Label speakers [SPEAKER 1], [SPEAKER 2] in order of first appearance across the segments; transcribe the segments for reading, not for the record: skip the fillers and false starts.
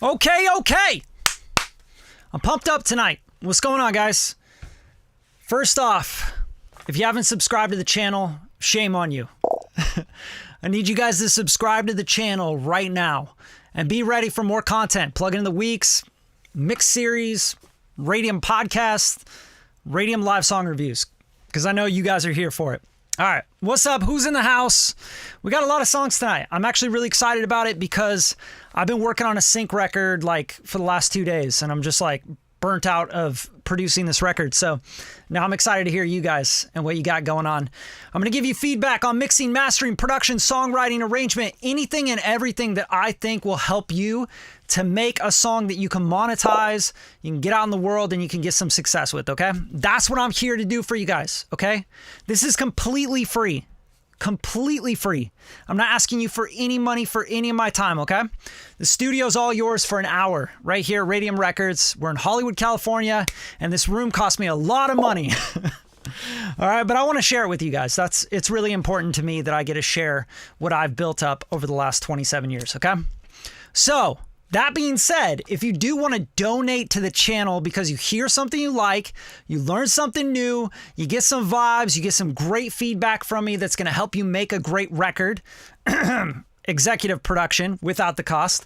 [SPEAKER 1] Okay. I'm pumped up tonight. What's going on, guys? First off, if you haven't subscribed to the channel, shame on you. I need you guys to subscribe to the channel right now and be ready for more content. Plug in the weeks, mix series, Radium podcast, Radium live song reviews, because I know you guys are here for it. All right, what's up? Who's in the house? We got a lot of songs tonight. I'm actually really excited about it because I've been working on a sync record like for the last 2 days, and I'm just like burnt out of producing this record. So now I'm excited to hear you guys and what you got going on. I'm going to give you feedback on mixing, mastering, production, songwriting, arrangement, anything and everything that I think will help you to make a song that you can monetize, you can get out in the world, and you can get some success with, okay? That's what I'm here to do for you guys, okay? This is completely free. Completely free. I'm not asking you for any money for any of my time, okay? The studio's all yours for an hour right here at Radium Records. We're in Hollywood, California, and this room cost me a lot of money. All right, but I want to share it with you guys. It's really important to me that I get to share what I've built up over the last 27 years, okay? So, that being said, if you do want to donate to the channel because you hear something you like, you learn something new, you get some vibes, you get some great feedback from me that's going to help you make a great record, executive production without the cost,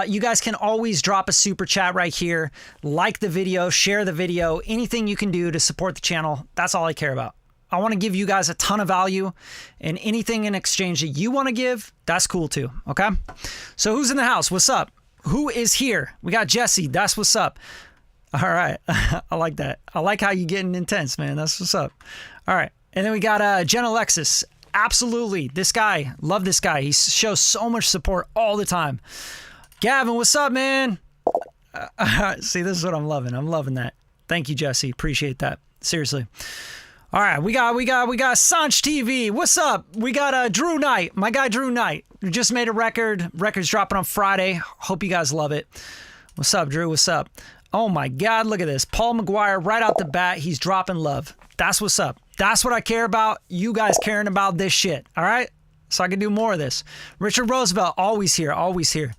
[SPEAKER 1] you guys can always drop a super chat right here, like the video, share the video, anything you can do to support the channel. That's all I care about. I want to give you guys a ton of value, and anything in exchange that you want to give, that's cool too, okay? So who's in the house? What's up? Who is here? We got Jesse. That's what's up. All right. I like that. I like how you getting intense, man. That's what's up. All right. And then we got Jen Alexis. Absolutely. This guy. Love this guy. He shows so much support all the time. Gavin, what's up, man? See, this is what I'm loving. I'm loving that. Thank you, Jesse. Appreciate that. Seriously. All right, we got Sanch TV. What's up? We got Drew Knight, my guy Drew Knight. We just made a record. Record's dropping on Friday. Hope you guys love it. What's up, Drew? What's up? Oh my God, look at this. Paul McGuire, right out the bat, he's dropping love. That's what's up. That's what I care about. You guys caring about this shit. All right? So I can do more of this. Richard Roosevelt, always here, always here.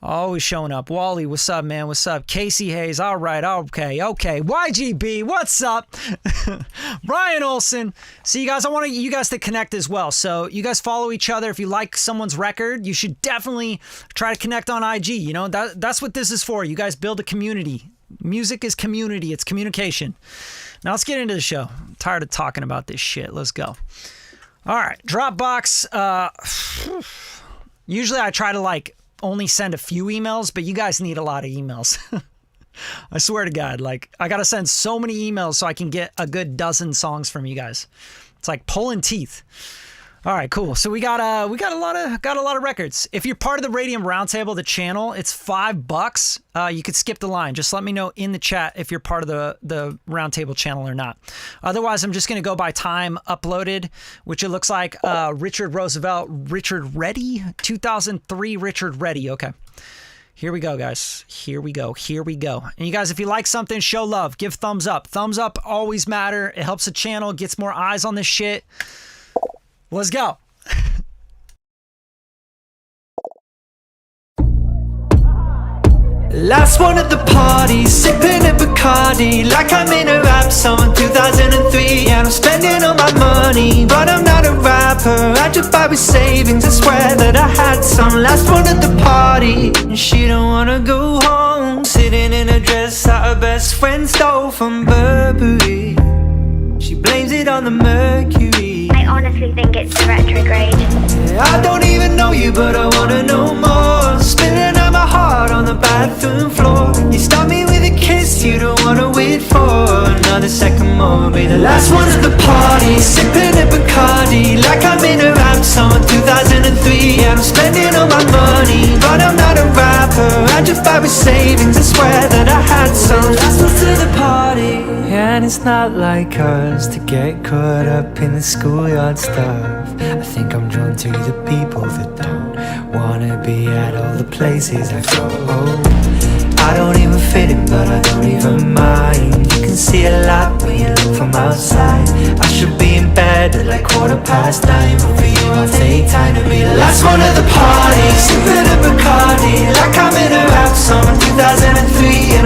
[SPEAKER 1] Always showing up. Wally, what's up, man? What's up? Casey Hayes, all right, okay. YGB, what's up? Brian Olson. So you guys, I want you guys to connect as well. So you guys follow each other. If you like someone's record, you should definitely try to connect on IG. You know, that's what this is for. You guys build a community. Music is community. It's communication. Now let's get into the show. I'm tired of talking about this shit. Let's go. All right, Dropbox. Usually I try to like only send a few emails, but you guys need a lot of emails. I swear to God, like I gotta send so many emails so I can get a good dozen songs from you guys. It's like pulling teeth. All right, cool. So we got a lot of records. If you're part of the Radium Roundtable, the channel, it's $5. You could skip the line. Just let me know in the chat if you're part of the Roundtable channel or not. Otherwise, I'm just gonna go by time uploaded, which it looks like Richard Roosevelt, Richard Reddy, 2003 Richard Reddy. Okay. Here we go, guys. Here we go. And you guys, if you like something, show love. Give thumbs up. Thumbs up always matter. It helps the channel, gets more eyes on this shit. Let's go.
[SPEAKER 2] Last one at the party, sipping a Bacardi, like I'm in a rap song, 2003. And I'm spending all my money, but I'm not a rapper. I just buy with savings, I swear that I had some. Last one at the party, and she don't wanna go home, sitting in a dress that her best friend stole from Burberry. She blames it on the mercury.
[SPEAKER 3] I honestly think it's the retrograde.
[SPEAKER 2] I don't even know you, but I wanna know more. Spilling out my heart on the bathroom floor. You start me with a kiss, you don't wanna wait for another second more. Be the last one at the party, sipping a Bacardi, like I'm in a rap song, 2003. And I'm spending all my money, but I'm not a rapper. I just buy with savings, I swear that I had some. Last one to the party, and it's not like us to get caught up in the schoolyard stuff. I think I'm drawn to the people that don't wanna be at all the places I go. I don't even fit in, but I don't even mind. You can see a lot when you look from outside. I should be in bed at like 9:15, but for you I'll take time to be the last one at the party, sipping a Bacardi, like I'm in a rap song,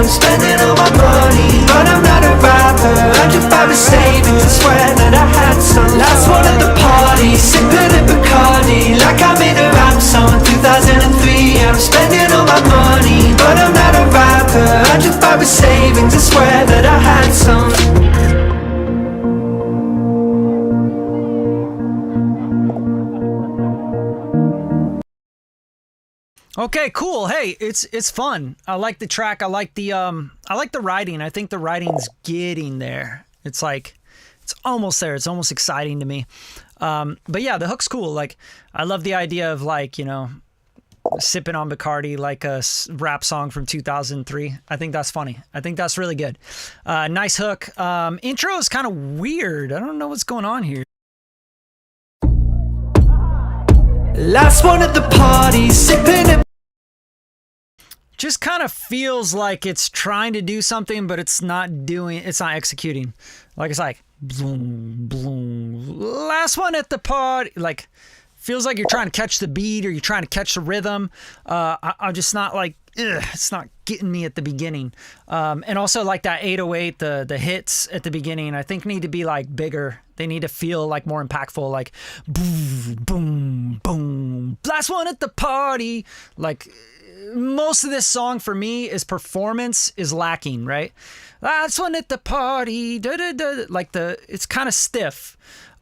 [SPEAKER 2] I'm spending all my money, but I'm not a rapper. I just buy with savings, I swear that I had some. Last one at the party, sipping a Bacardi, like I made a rap song 2003. I'm spending all my money, but I'm not a rapper. I just buy with savings, I swear that I had some.
[SPEAKER 1] Okay, cool. Hey, it's fun. I like the track. I like the writing. I think the writing's getting there. It's like it's almost there. It's almost exciting to me. But yeah, the hook's cool. Like I love the idea of like, you know, sipping on Bacardi like a rap song from 2003. I think that's funny. I think that's really good. Nice hook. Intro is kind of weird. I don't know what's going on here.
[SPEAKER 2] Last one at the party, sipping a
[SPEAKER 1] Just kind of feels like it's trying to do something, but it's not executing. Like it's like, bloom, bloom. Last one at the party. Like, feels like you're trying to catch the beat or you're trying to catch the rhythm. I'm just not like, it's not getting me at the beginning. And also like that 808, the hits at the beginning, I think need to be like bigger. They need to feel like more impactful, like boom, boom, boom. Last one at the party. Like most of this song for me is performance is lacking, right? Last one at the party. Da, da, da. Like it's kind of stiff.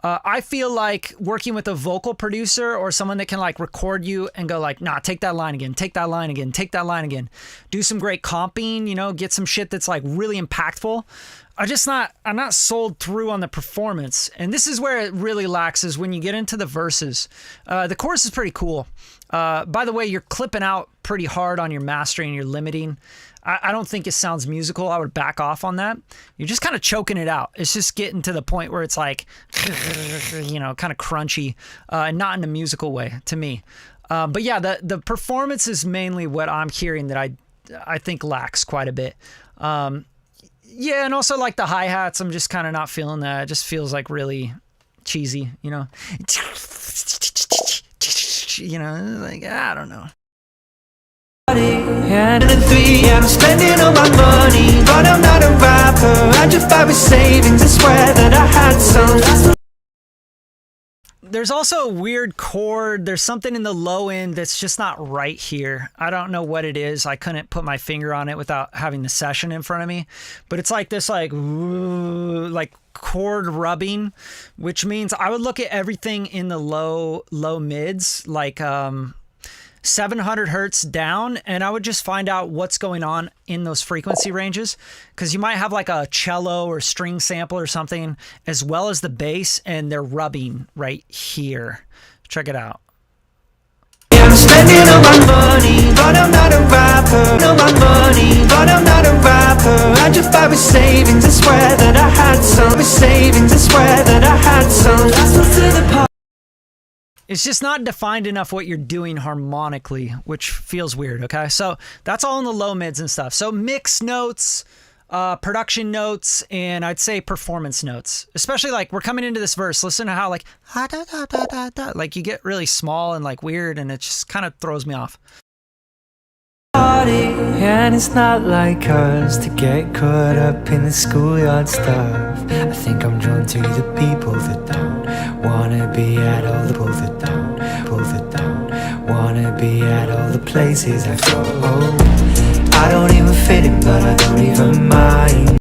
[SPEAKER 1] I feel like working with a vocal producer or someone that can like record you and go like, nah, take that line again, take that line again, take that line again. Do some great comping, you know, get some shit that's like really impactful. I'm not sold through on the performance. And this is where it really lacks is when you get into the verses. The chorus is pretty cool. By the way, you're clipping out pretty hard on your mastering, you're limiting. I don't think it sounds musical. I would back off on that. You're just kind of choking it out. It's just getting to the point where it's like, you know, kind of crunchy, not in a musical way to me. But yeah, the performance is mainly what I'm hearing that I think lacks quite a bit. Yeah, and also like the hi-hats, I'm just kind of not feeling that. It just feels like really cheesy, you know? You know, like, I don't know.
[SPEAKER 2] And in 3, I'm spending all my money, but I'm not a rapper. I just buy with savings, I swear that I had some.
[SPEAKER 1] There's also a weird chord. There's something in the low end that's just not right here. I don't know what it is. I couldn't put my finger on it without having the session in front of me. But it's like this like chord rubbing, which means I would look at everything in the low mids, like 700 hertz down, and I would just find out what's going on in those frequency ranges, because you might have like a cello or string sample or something as well as the bass, and they're rubbing right here. Check it out.
[SPEAKER 2] Yeah, I'm spending all my money, but I'm not a rapper. All my money, but I'm not a rapper. I just buy with savings, I swear that I had some. With savings, I swear that I had some. Last one to the party.
[SPEAKER 1] It's just not defined enough what you're doing harmonically, which feels weird, okay? So that's all in the low mids and stuff. So mix notes, production notes, and I'd say performance notes. Especially like we're coming into this verse. Listen to how like, like you get really small and like weird, and it just kind of throws me off.
[SPEAKER 2] And it's not like us to get caught up in the schoolyard stuff. I think I'm drawn to the people that don't wanna be at all the people that don't wanna be at all the places I go. I don't even fit in, but I don't even mind.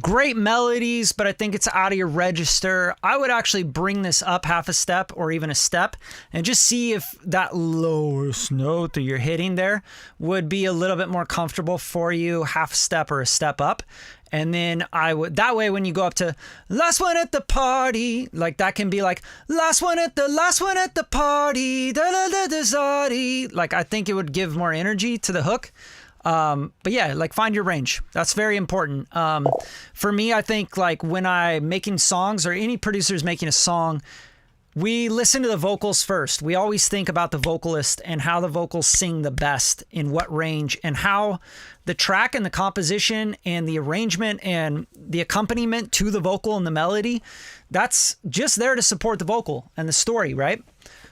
[SPEAKER 1] Great melodies, but I think it's out of your register. I would actually bring this up half a step or even a step and just see if that lowest note that you're hitting there would be a little bit more comfortable for you, half step or a step up. And then that way when you go up to last one at the party, like that can be like last one at the party, da da da da da. Like I think it would give more energy to the hook. But yeah, like find your range. That's very important. For me, I think like when I'm making songs or any producer's making a song, we listen to the vocals first. We always think about the vocalist and how the vocals sing the best in what range, and how the track and the composition and the arrangement and the accompaniment to the vocal and the melody, that's just there to support the vocal and the story, right?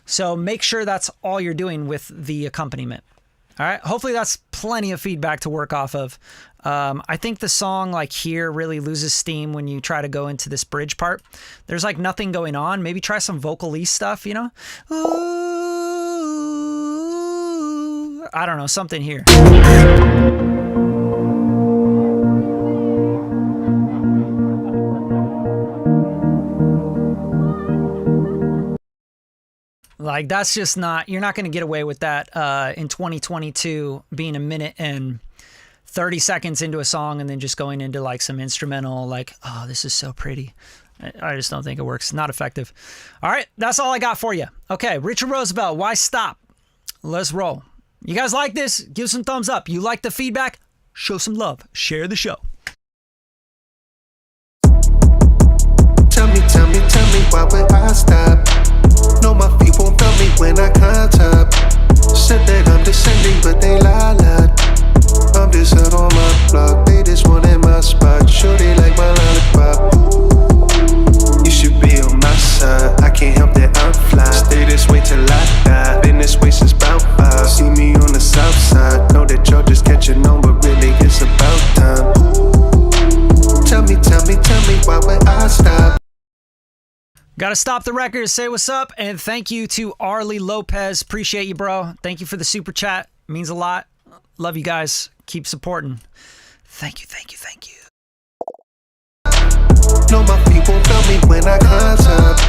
[SPEAKER 1] So make sure that's all you're doing with the accompaniment. All right. Hopefully that's plenty of feedback to work off of. I think the song like here really loses steam when you try to go into this bridge part. There's like nothing going on. Maybe try some vocal-y stuff, you know? Ooh, I don't know, something here. Like, that's just not, you're not going to get away with that in 2022, being a minute and 30 seconds into a song and then just going into like some instrumental, like, oh, this is so pretty. I just don't think it works. Not effective. All right, that's all I got for you. Okay, Richard Roosevelt, Why Stop? Let's roll. You guys like this? Give some thumbs up. You like the feedback? Show some love. Share the show.
[SPEAKER 4] Tell me, why would I stop? No, my feet won't feel me when I climb top. Said that I'm descending, but they lie. I'm just out on my block, they just wanted my spot. Sure they like my lollipop. You should be on my side, I can't help that I'm fly. Stay this way till I die, been this way since about 5. See me on the south side, know that y'all just catching on, but really it's about time. Tell me, why would I stop?
[SPEAKER 1] Gotta stop the record, say what's up, and thank you to Arlie Lopez. Appreciate you, bro. Thank you for the super chat. It means a lot. Love you guys. Keep supporting. Thank you.
[SPEAKER 4] No, my feet won't feel me when I climb top.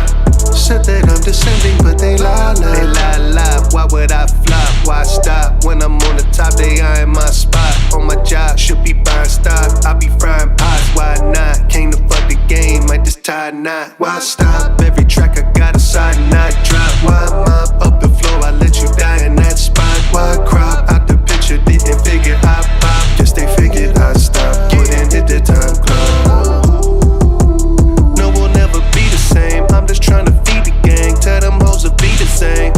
[SPEAKER 4] Said that I'm descending, but they lie. They lie. Why would I flop? Why stop? When I'm on the top, they eyeing my spot. On my job, should be buying stock. I be frying pots, why not? Came to fuck the game, might just tie a knot. Why stop? Every track I got a side knot drop. Why mop up the floor? I let you die in that spot. Why crop out the picture? Didn't figure I pop. Guess they figured I stop. Wouldn't hit the time clock. No, we'll never be the same. I'm just trying to feed the gang. Tell them hoes to be the same.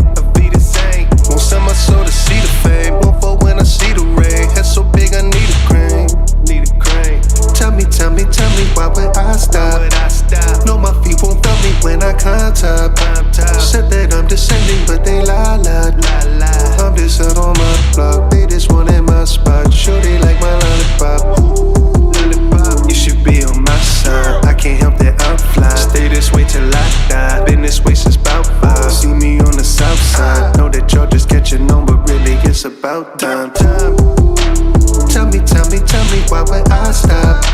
[SPEAKER 4] Won't sell my soul to see the fame. Won't fall when I see the rain. Head so big I need a crane. Tell me, why would I stop? No, my feet won't feel me when I climb top. Said that I'm descending, but they lie. I'm just out on my block, they just wanted my spot. Sure they like my lollipop. You should be on my side, I can't help that I'm fly. Stay this way till I die, been this way since about 5. See me on the south side, know that y'all just catching on, but really it's about time. Tell me, why would I stop?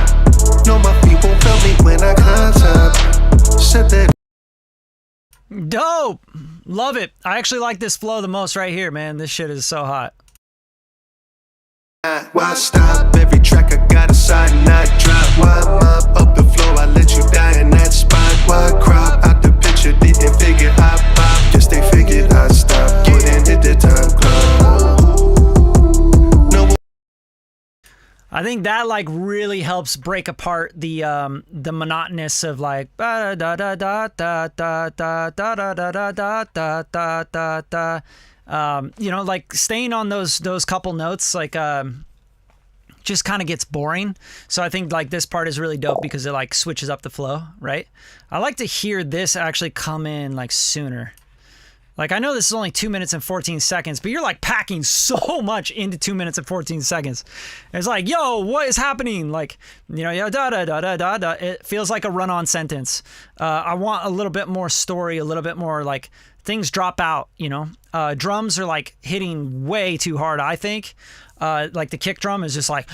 [SPEAKER 4] No, my feet won't feel me when I climb top. Said that.
[SPEAKER 1] Dope. Love it. I actually like this flow the most right here, man. This shit is so hot.
[SPEAKER 4] Why stop? Every track I got a side knot drop. Why mop up the floor? I let you die in that spot. Why crop out the picture? Didn't figure I pop. Guess they figured I stop. Wouldn't hit the time clock.
[SPEAKER 1] I think that like really helps break apart the monotonous of like da da da da da da da da da da da da da. You know, like staying on those couple notes like just kind of gets boring. So I think like this part is really dope because it like switches up the flow, right? I like to hear this actually come in like sooner. Like, I know this is only 2 minutes and 14 seconds, but you're like packing so much into 2 minutes and 14 seconds. It's like, yo, what is happening? Like, you know, da da da da da da. It feels like a run-on sentence. I want a little bit more story, a little bit more like things drop out, you know? Drums are like hitting way too hard, I think. Like the kick drum is just like,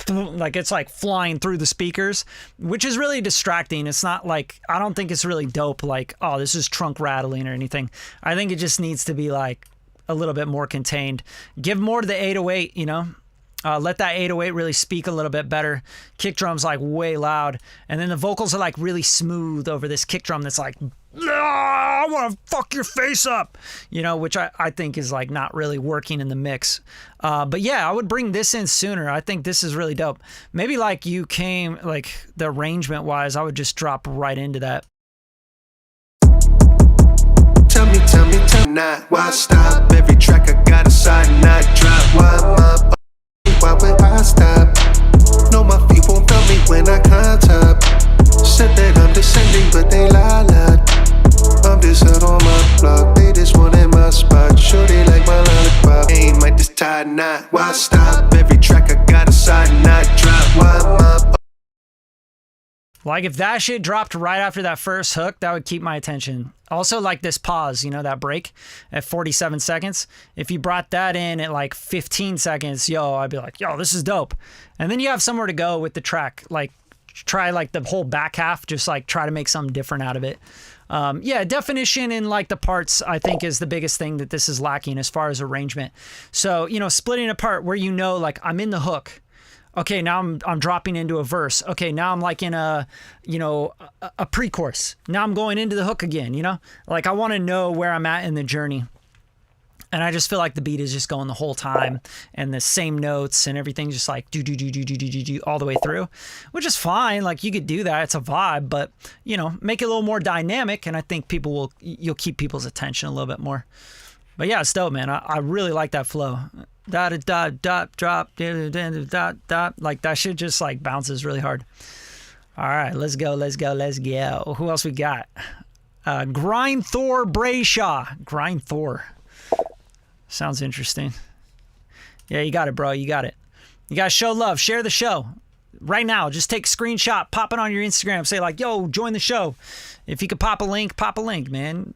[SPEAKER 1] like it's like flying through the speakers, which is really distracting. It's not like, I don't think it's really dope. Like, oh, this is trunk rattling or anything. I think it just needs to be like a little bit more contained. Give more to the 808, you know? Let that 808 really speak a little bit better. Kick drum's like way loud. And then the vocals are like really smooth over this kick drum that's like, I want to fuck your face up, you know, which I think is like not really working in the mix. But yeah, I would bring this in sooner. I think this is really dope. Maybe like you came, like the arrangement wise, I would just drop right into that.
[SPEAKER 4] Tell me, not why stop? Every track I got a side knot drop. Why would I stop? No, my feet won't feel me when I climb top. Said that I'm descending, but they lie. I'm just out on my block, they just wanted my spot. Sure they like my lollipop. Aim, might just tie knot. Why stop? Every track I got a side knot drop. Why am I?
[SPEAKER 1] Like if that shit dropped right after that first hook, that would keep my attention. Also like this pause, you know, that break at 47 seconds. If you brought that in at like 15 seconds, yo, I'd be like, yo, this is dope. And then you have somewhere to go with the track. Like try like the whole back half, just like try to make something different out of it. Yeah, definition in like the parts, I think, is the biggest thing that this is lacking as far as arrangement. So, you know, splitting apart where you know, like I'm in the hook. Okay, now I'm dropping into a verse. Okay, now I'm like in a, you know, a pre-chorus. Now I'm going into the hook again, you know? Like I want to know where I'm at in the journey. And I just feel like the beat is just going the whole time and the same notes and everything just like do all the way through, which is fine. Like you could do that. It's a vibe, but you know, make it a little more dynamic and I think you'll keep people's attention a little bit more. But yeah, it's dope, man. I really like that flow. Dot drop dot like that shit just like bounces really hard. All right, let's go. Who else we got? Grind Thor Brayshaw. Grind Thor. Sounds interesting. Yeah, you got it, bro. You got it. You guys show love. Share the show. Right now, just take a screenshot, pop it on your Instagram, say like, yo, join the show. If you could pop a link, man.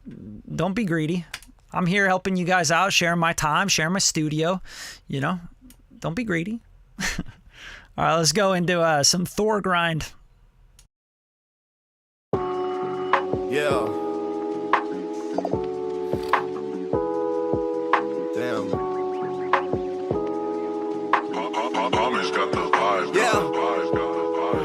[SPEAKER 1] Don't be greedy. I'm here helping you guys out, sharing my time, sharing my studio. You know, don't be greedy. All right, let's go into some Thor grind.
[SPEAKER 5] Yeah. Damn.
[SPEAKER 6] Always got the vibes.
[SPEAKER 5] Yeah.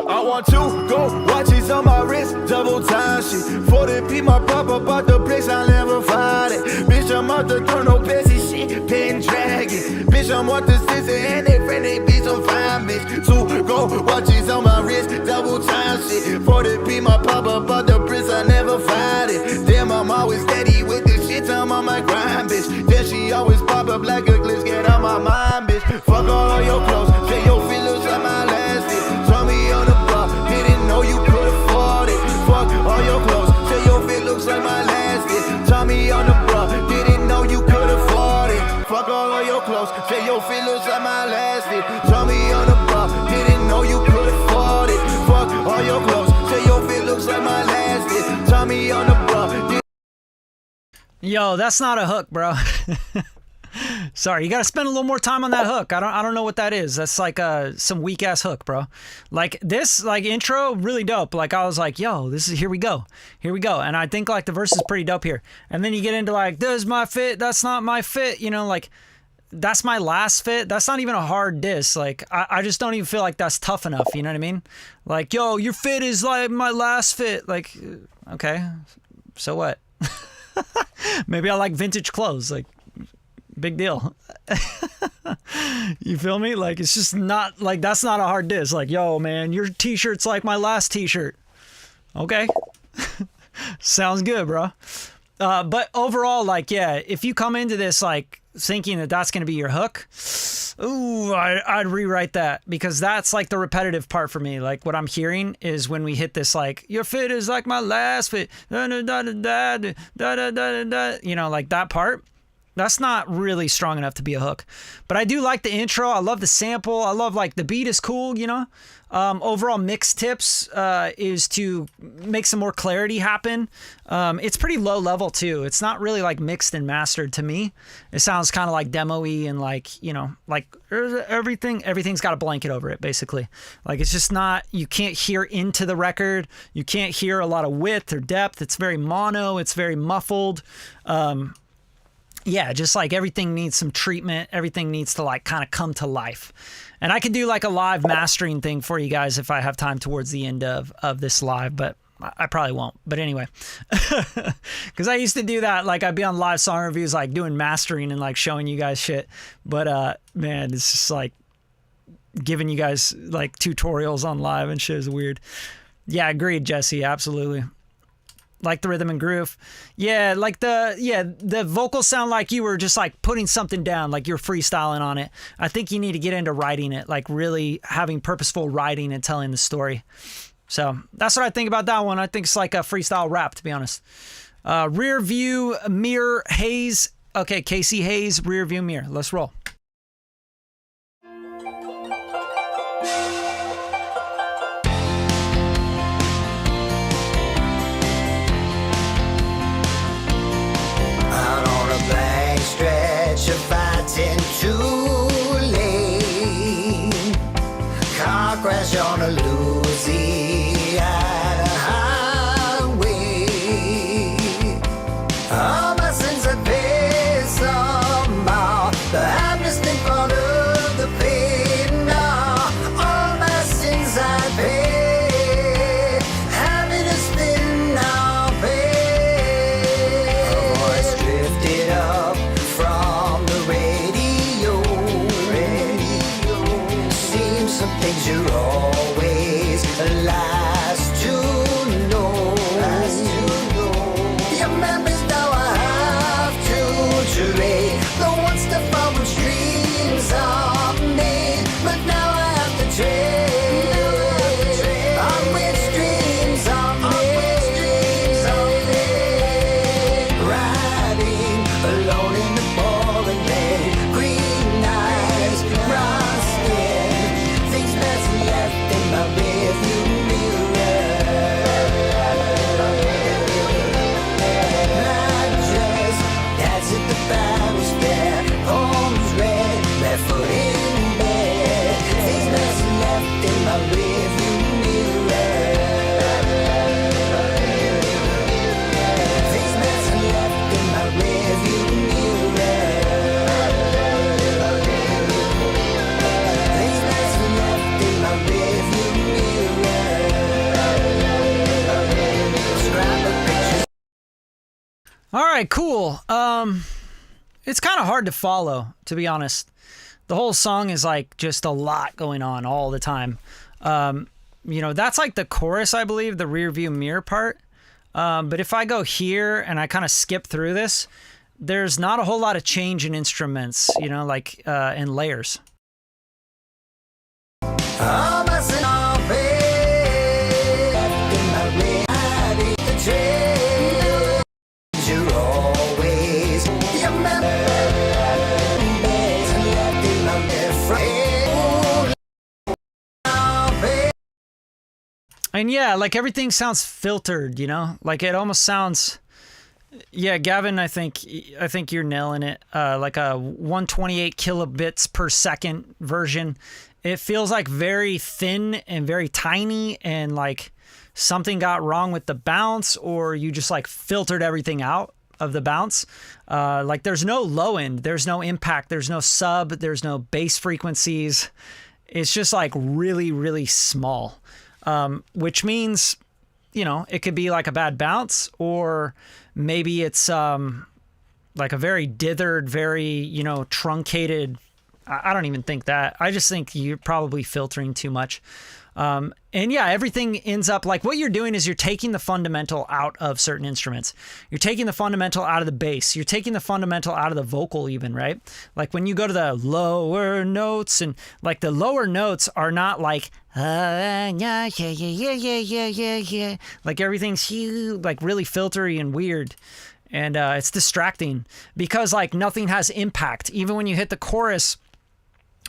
[SPEAKER 5] I want to go watches on my wrist, double time shit. 40p my pop about the place, I never find it. Bitch, I'm out the throne, no Bessie shit, pen dragon. Bitch, I'm out the sister and they friend, they be some fine bitch. To go watches on my wrist, double time shit. 40p my pop about the prince, I never find it. Damn, I'm always steady with this shit, I'm on my grind, bitch. Then she always pop up like a glitch, get out my mind, bitch. Fuck all of your clothes, say your feet looks like my last it. Throw me on the block, didn't know you could afford it. Fuck all your clothes, say your fit looks like my last it. Throw me on the block, didn't know you could afford it. Fuck all of your clothes, say your fit looks like my last it. Throw me on the block, didn't know you could afford it. Fuck all your clothes, say your fit looks like my last it. Throw me on the block.
[SPEAKER 1] Yo, that's not a hook, bro. Sorry, you gotta spend a little more time on that hook. I don't know what that is. That's like some weak ass hook, bro. Like this, like intro, really dope. Like I was like, yo, this is here we go. And I think like the verse is pretty dope here. And then you get into like, this is my fit, that's not my fit. You know, like that's my last fit. That's not even a hard diss. Like I just don't even feel like that's tough enough. You know what I mean? Like, yo, your fit is like my last fit. Like, okay, so what? Maybe I like vintage clothes. Like. Big deal. You feel me? Like, it's just not, like, that's not a hard diss. Like, yo, man, your t-shirt's like my last t-shirt. Okay. Sounds good, bro. But overall, like, yeah, if you come into this, like, thinking that that's going to be your hook, ooh, I'd rewrite that because that's, like, the repetitive part for me. Like, what I'm hearing is when we hit this, like, your fit is like my last fit. Da, da, da, da, da, da, da, da, you know, like that part. That's not really strong enough to be a hook. But I do like the intro. I love the sample. I love like the beat is cool, you know. Overall mix tips is to make some more clarity happen. It's pretty low level too. It's not really like mixed and mastered to me. It sounds kind of like demo-y and like, you know, like everything's got a blanket over it basically. Like it's just not, you can't hear into the record. You can't hear a lot of width or depth. It's very mono. It's very muffled. Yeah, just like everything needs some treatment. Everything needs to like kind of come to life. And I could do like a live mastering thing for you guys if I have time towards the end of this live, but I probably won't. But anyway, because I used to do that. Like I'd be on live song reviews, like doing mastering and like showing you guys shit. But man, it's just like giving you guys like tutorials on live and shit is weird. Yeah, agreed, Jesse. Absolutely. Like the rhythm and groove. Yeah, like the vocals sound like you were just like putting something down, like you're freestyling on it. I think you need to get into writing it, like really having purposeful writing and telling the story. So that's what I think about that one. I think it's like a freestyle rap, to be honest. Rear view mirror haze. Okay, Casey Hayes, rear view mirror. Let's roll. right, cool. It's kind of hard to follow, to be honest. The whole song is like just a lot going on all the time. You know, that's like the chorus, I believe, the rear view mirror part. But if I go here and I kind of skip through this, there's not a whole lot of change in instruments, you know, like in layers. And yeah, like everything sounds filtered, you know, like it almost sounds. Yeah, Gavin, I think you're nailing it. Like a 128 kilobits per second version. It feels like very thin and very tiny, and like something got wrong with the bounce, or you just like filtered everything out of the bounce. Like there's no low end, there's no impact, there's no sub, there's no bass frequencies. It's just like really, really small, which means, you know, it could be like a bad bounce, or maybe it's like a very dithered, very, you know, truncated. I don't even think that. I just think you're probably filtering too much. And yeah, everything ends up like what you're doing is you're taking the fundamental out of certain instruments. You're taking the fundamental out of the bass. You're taking the fundamental out of the vocal even, right? Like when you go to the lower notes, and like the lower notes are not like, yeah. Like everything's huge, like really filtery and weird. And it's distracting because like nothing has impact. Even when you hit the chorus,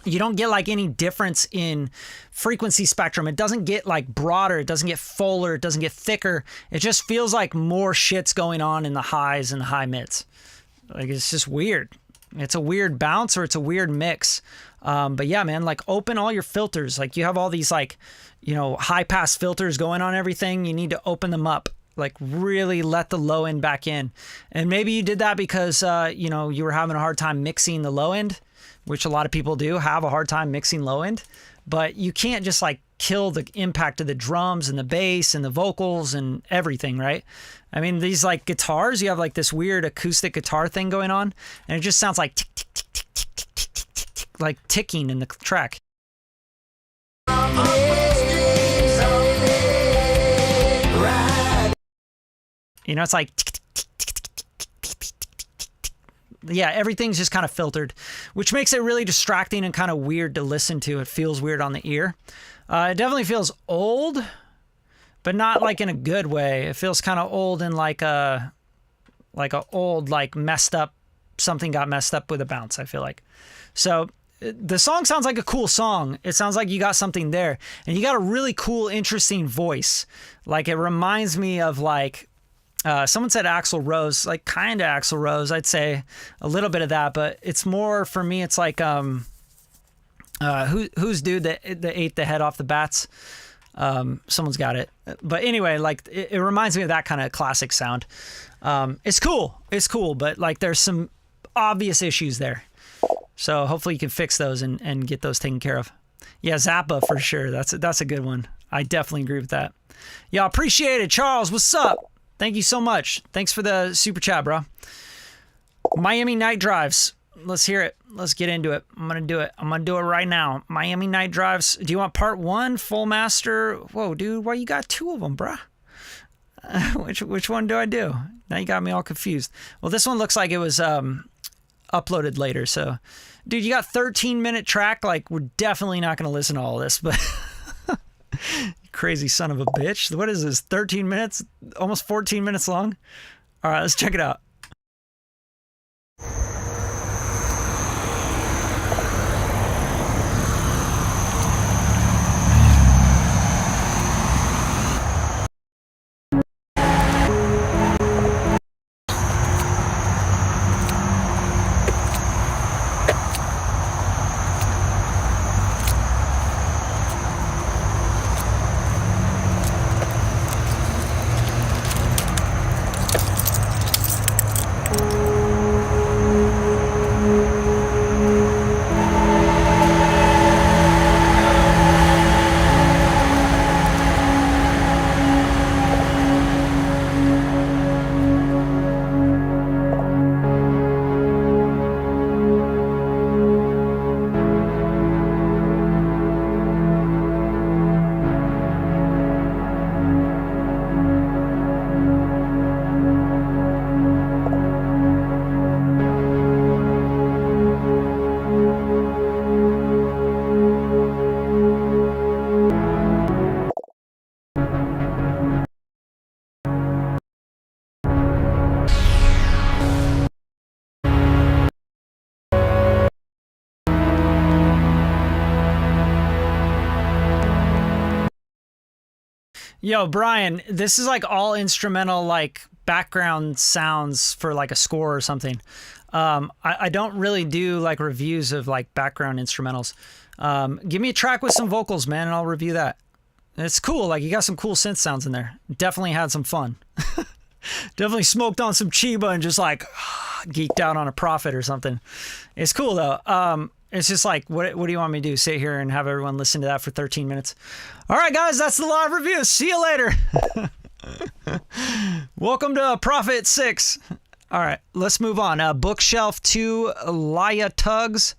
[SPEAKER 1] you don't get like any difference in frequency spectrum. It doesn't get like broader. It doesn't get fuller. It doesn't get thicker. It just feels like more shit's going on in the highs and the high mids. Like it's just weird. It's a weird bounce, or it's a weird mix. But yeah, man, like open all your filters. Like you have all these like, you know, high pass filters going on everything. You need to open them up. Like really let the low end back in. And maybe you did that because, you know, you were having a hard time mixing the low end, which a lot of people do have a hard time mixing low end, but you can't just like kill the impact of the drums and the bass and the vocals and everything, right? I mean, these like guitars, you have like this weird acoustic guitar thing going on, and it just sounds like tick, tick, tick, tick, tick, tick, tick, tick, tick, like ticking in the track. You know, it's like tick, tick, tick, tick, tick, tick, tick, tick, tick, tick, tick. Yeah, everything's just kind of filtered, which makes it really distracting and kind of weird to listen to. It feels weird on the ear. It definitely feels old, but not like in a good way. It feels kind of old in like a old, like messed up, something got messed up with a bounce, I feel like. So the song sounds like a cool song. It sounds like you got something there, and you got a really cool, interesting voice. Like it reminds me of like, someone said Axl Rose, like kind of Axl Rose. I'd say a little bit of that, but it's more for me. It's like who's dude that ate the head off the bats? Someone's got it. But anyway, like it reminds me of that kind of classic sound. It's cool, but like there's some obvious issues there. So hopefully you can fix those and get those taken care of. Yeah, Zappa for sure. That's a good one. I definitely agree with that. Yeah, appreciate it, Charles. What's up? Thank you so much. Thanks for the super chat, bro. Miami Night Drives. Let's hear it. Let's get into it. I'm going to do it. I'm going to do it right now. Miami Night Drives. Do you want part one, full master? Whoa, dude, why you got two of them, bruh? Which one do I do? Now you got me all confused. Well, this one looks like it was uploaded later. So, dude, you got 13-minute track. Like, we're definitely not going to listen to all this, but... Crazy son of a bitch. What is this? 13 minutes? Almost 14 minutes long? All right, let's check it out. Yo, Brian, this is like all instrumental, like background sounds for like a score or something. I don't really do like reviews of like background instrumentals. Give me a track with some vocals, man, and I'll review that. It's cool. Like, you got some cool synth sounds in there. Definitely had some fun. Definitely smoked on some Chiba and just like geeked out on a Prophet or something. It's cool though. It's just like, what do you want me to do? Sit here and have everyone listen to that for 13 minutes? All right, guys, that's the live review. See you later. Welcome to Prophet 6. All right, let's move on. Bookshelf 2, Laya Tugs.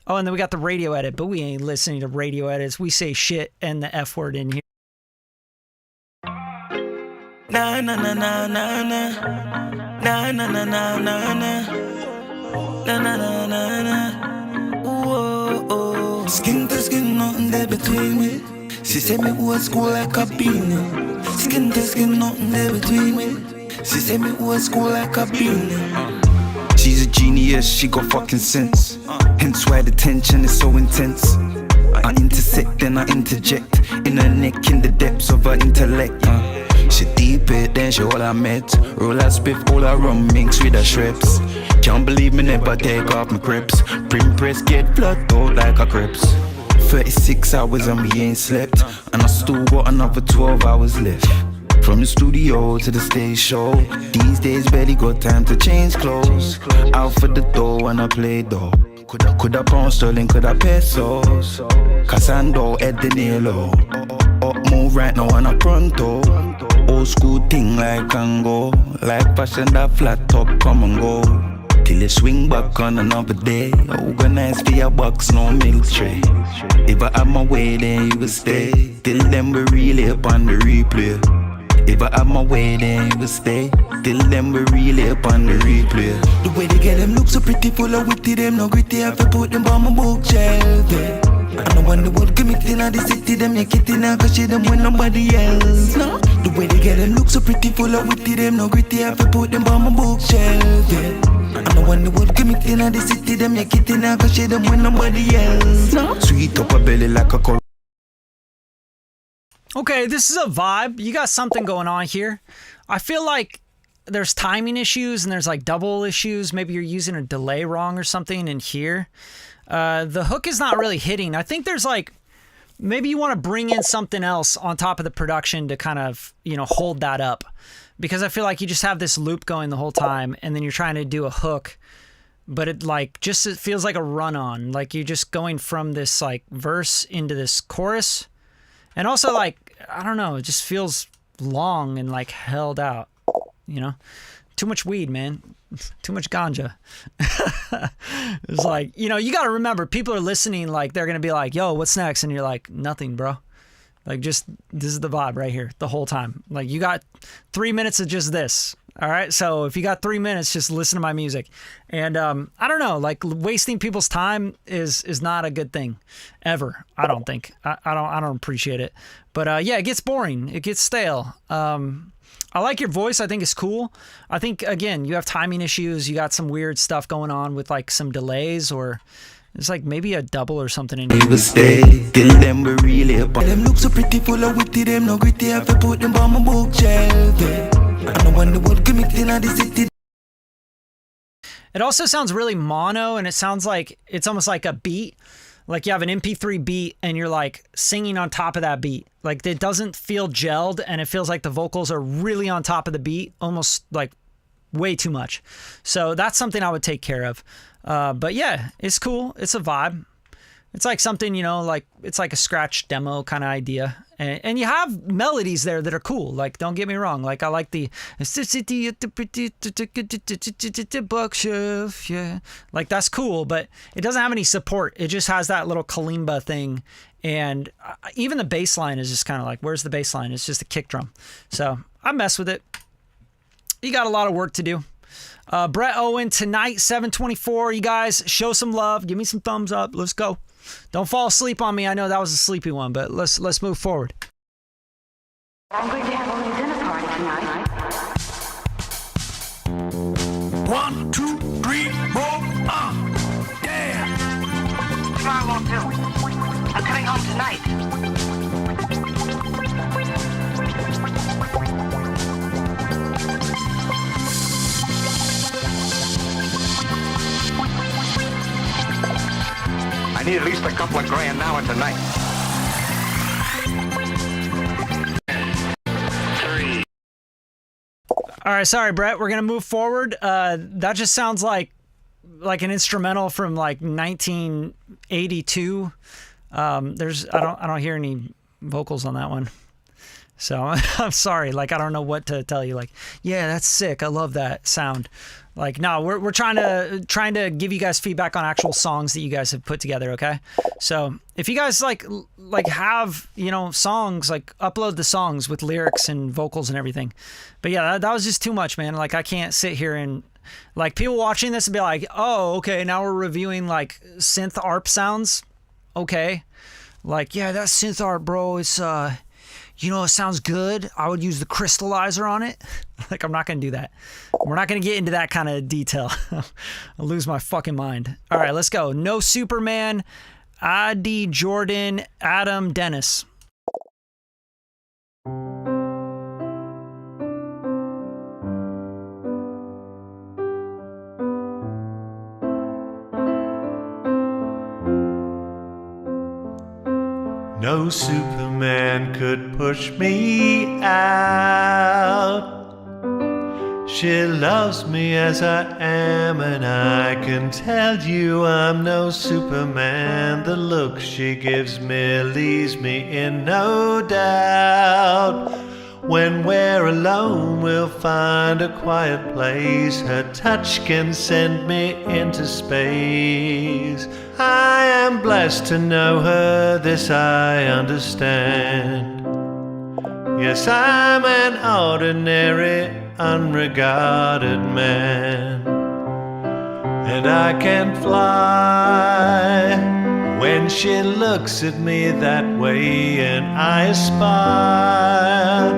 [SPEAKER 1] Oh, and then we got the radio edit, but we ain't listening to radio edits. We say shit and the F word in here.
[SPEAKER 7] Na na na na na na na na na na na na na na na na. Whoa, oh. Skin to skin, nothing there between me. She said me old school like a beanie. Skin to skin, nothing there between me. She said me old school like a beanie.
[SPEAKER 8] She's a genius, she got fucking sense. Hence why the tension is so intense. I intersect, then I interject in her neck, in the depths of her intellect. She deep it, then she all I met. Roll her spiff, all her rum mix with her shreps. Can't believe me never take off my crips. Print press get flat out like a crips. 36 hours and we ain't slept, and I still got another 12 hours left. From the studio to the stage show, these days barely got time to change clothes. Out for the door when I play dough. Coulda pound sterling, coulda pesos. Casando at the Nilo. Up move right now on a pronto. Old school thing like Congo. Like fashion that flat top come and go. Till you swing back on another day. Organize for your box, no milk tray. If I have my way, then you will stay. Till then we really up on the replay. If I have my way, then you will stay. Till then we really up on the replay.
[SPEAKER 7] The way they get them look so pretty, full of witty, them no gritty. I have to put them on my bookshelf. Yeah. I know when the world committing at the city, them make it in and share them with nobody else. No, the way they get them look so pretty, full of witty, them no gritty. I have to put them on my bookshelf. Yeah. I know when the world committing at the city, them make it in and share them with nobody else. No,
[SPEAKER 8] sweet up a belly like a cor.
[SPEAKER 1] Okay, this is a vibe. You got something going on here. I feel like there's timing issues and there's like double issues. Maybe you're using a delay wrong or something in here. The hook is not really hitting. I think there's like, maybe you want to bring in something else on top of the production to kind of, you know, hold that up. Because I feel like you just have this loop going the whole time and then you're trying to do a hook, but it like, just, it feels like a run on. Like you're just going from this like verse into this chorus. And also like, I don't know, it just feels long and like held out, you know? Too much weed, man. Too much ganja. It's like, you know, you got to remember, people are listening, like they're going to be like, yo, what's next? And you're like, nothing, bro. Like, just, this is the vibe right here the whole time. Like, you got 3 minutes of just this. All right. So if you got 3 minutes, just listen to my music. And I don't know, like wasting people's time is not a good thing ever. I don't think. I don't appreciate it. But yeah, it gets boring. It gets stale. I like your voice. I think it's cool. I think, again, you have timing issues. You got some weird stuff going on with like some delays, or it's like maybe a double or something in
[SPEAKER 8] We
[SPEAKER 1] here.
[SPEAKER 8] will stay till them we really up on.
[SPEAKER 7] them look so pretty, full of witty, them no gritty. I have to put them on my bookshelf. Yeah. I know when the world committing at the city.
[SPEAKER 1] It also sounds really mono, and it sounds like it's almost like a beat. Like you have an MP3 beat and you're like singing on top of that beat. Like it doesn't feel gelled, and it feels like the vocals are really on top of the beat, almost like way too much. So that's something I would take care of. But yeah, it's cool. It's a vibe. It's like something, you know, like it's like a scratch demo kind of idea. And you have melodies there that are cool. Like, don't get me wrong. Like, I like the bookshelf, yeah. Like, that's cool, but it doesn't have any support. It just has that little kalimba thing. And even the bass line is just kind of like, where's the bass line? It's just a kick drum. So I mess with it. You got a lot of work to do. Brett Owen, tonight, 7:24. You guys, show some love. Give me some thumbs up. Let's go. Don't fall asleep on me. I know that was a sleepy one, but let's move forward.
[SPEAKER 9] I'm going to have only dinner party tonight.
[SPEAKER 5] 1, 2, 3, 4, yeah.
[SPEAKER 9] Tomorrow won't do. I'm coming home tonight.
[SPEAKER 10] I need at least a couple of grand now and tonight.
[SPEAKER 1] All right, sorry, Brett. We're gonna move forward. That just sounds like an instrumental from like 1982. I don't hear any vocals on that one. So I'm sorry. Like, I don't know what to tell you. Like, yeah, that's sick. I love that sound. Like, no, we're trying to give you guys feedback on actual songs that you guys have put together. Okay. So if you guys like have, songs, like upload the songs with lyrics and vocals and everything. But yeah, that was just too much, man. Like, I can't sit here and like people watching this and be like, oh, okay, now we're reviewing like synth ARP sounds. Okay. Like, yeah, that synth ARP, bro. It's, it sounds good. I would use the crystallizer on it. Like, I'm not going to do that. We're not going to get into that kind of detail. I'll lose my fucking mind. All right, let's go. No Superman, Adi Jordan, Adam Dennis.
[SPEAKER 11] No Superman could push me out. She loves me as I am, and I can tell you I'm no Superman. The look she gives me leaves me in no doubt. When we're alone, we'll find a quiet place. Her touch can send me into space. I am blessed to know her, this I understand. Yes, I'm an ordinary, unregarded man. And I can fly when she looks at me that way, and I aspire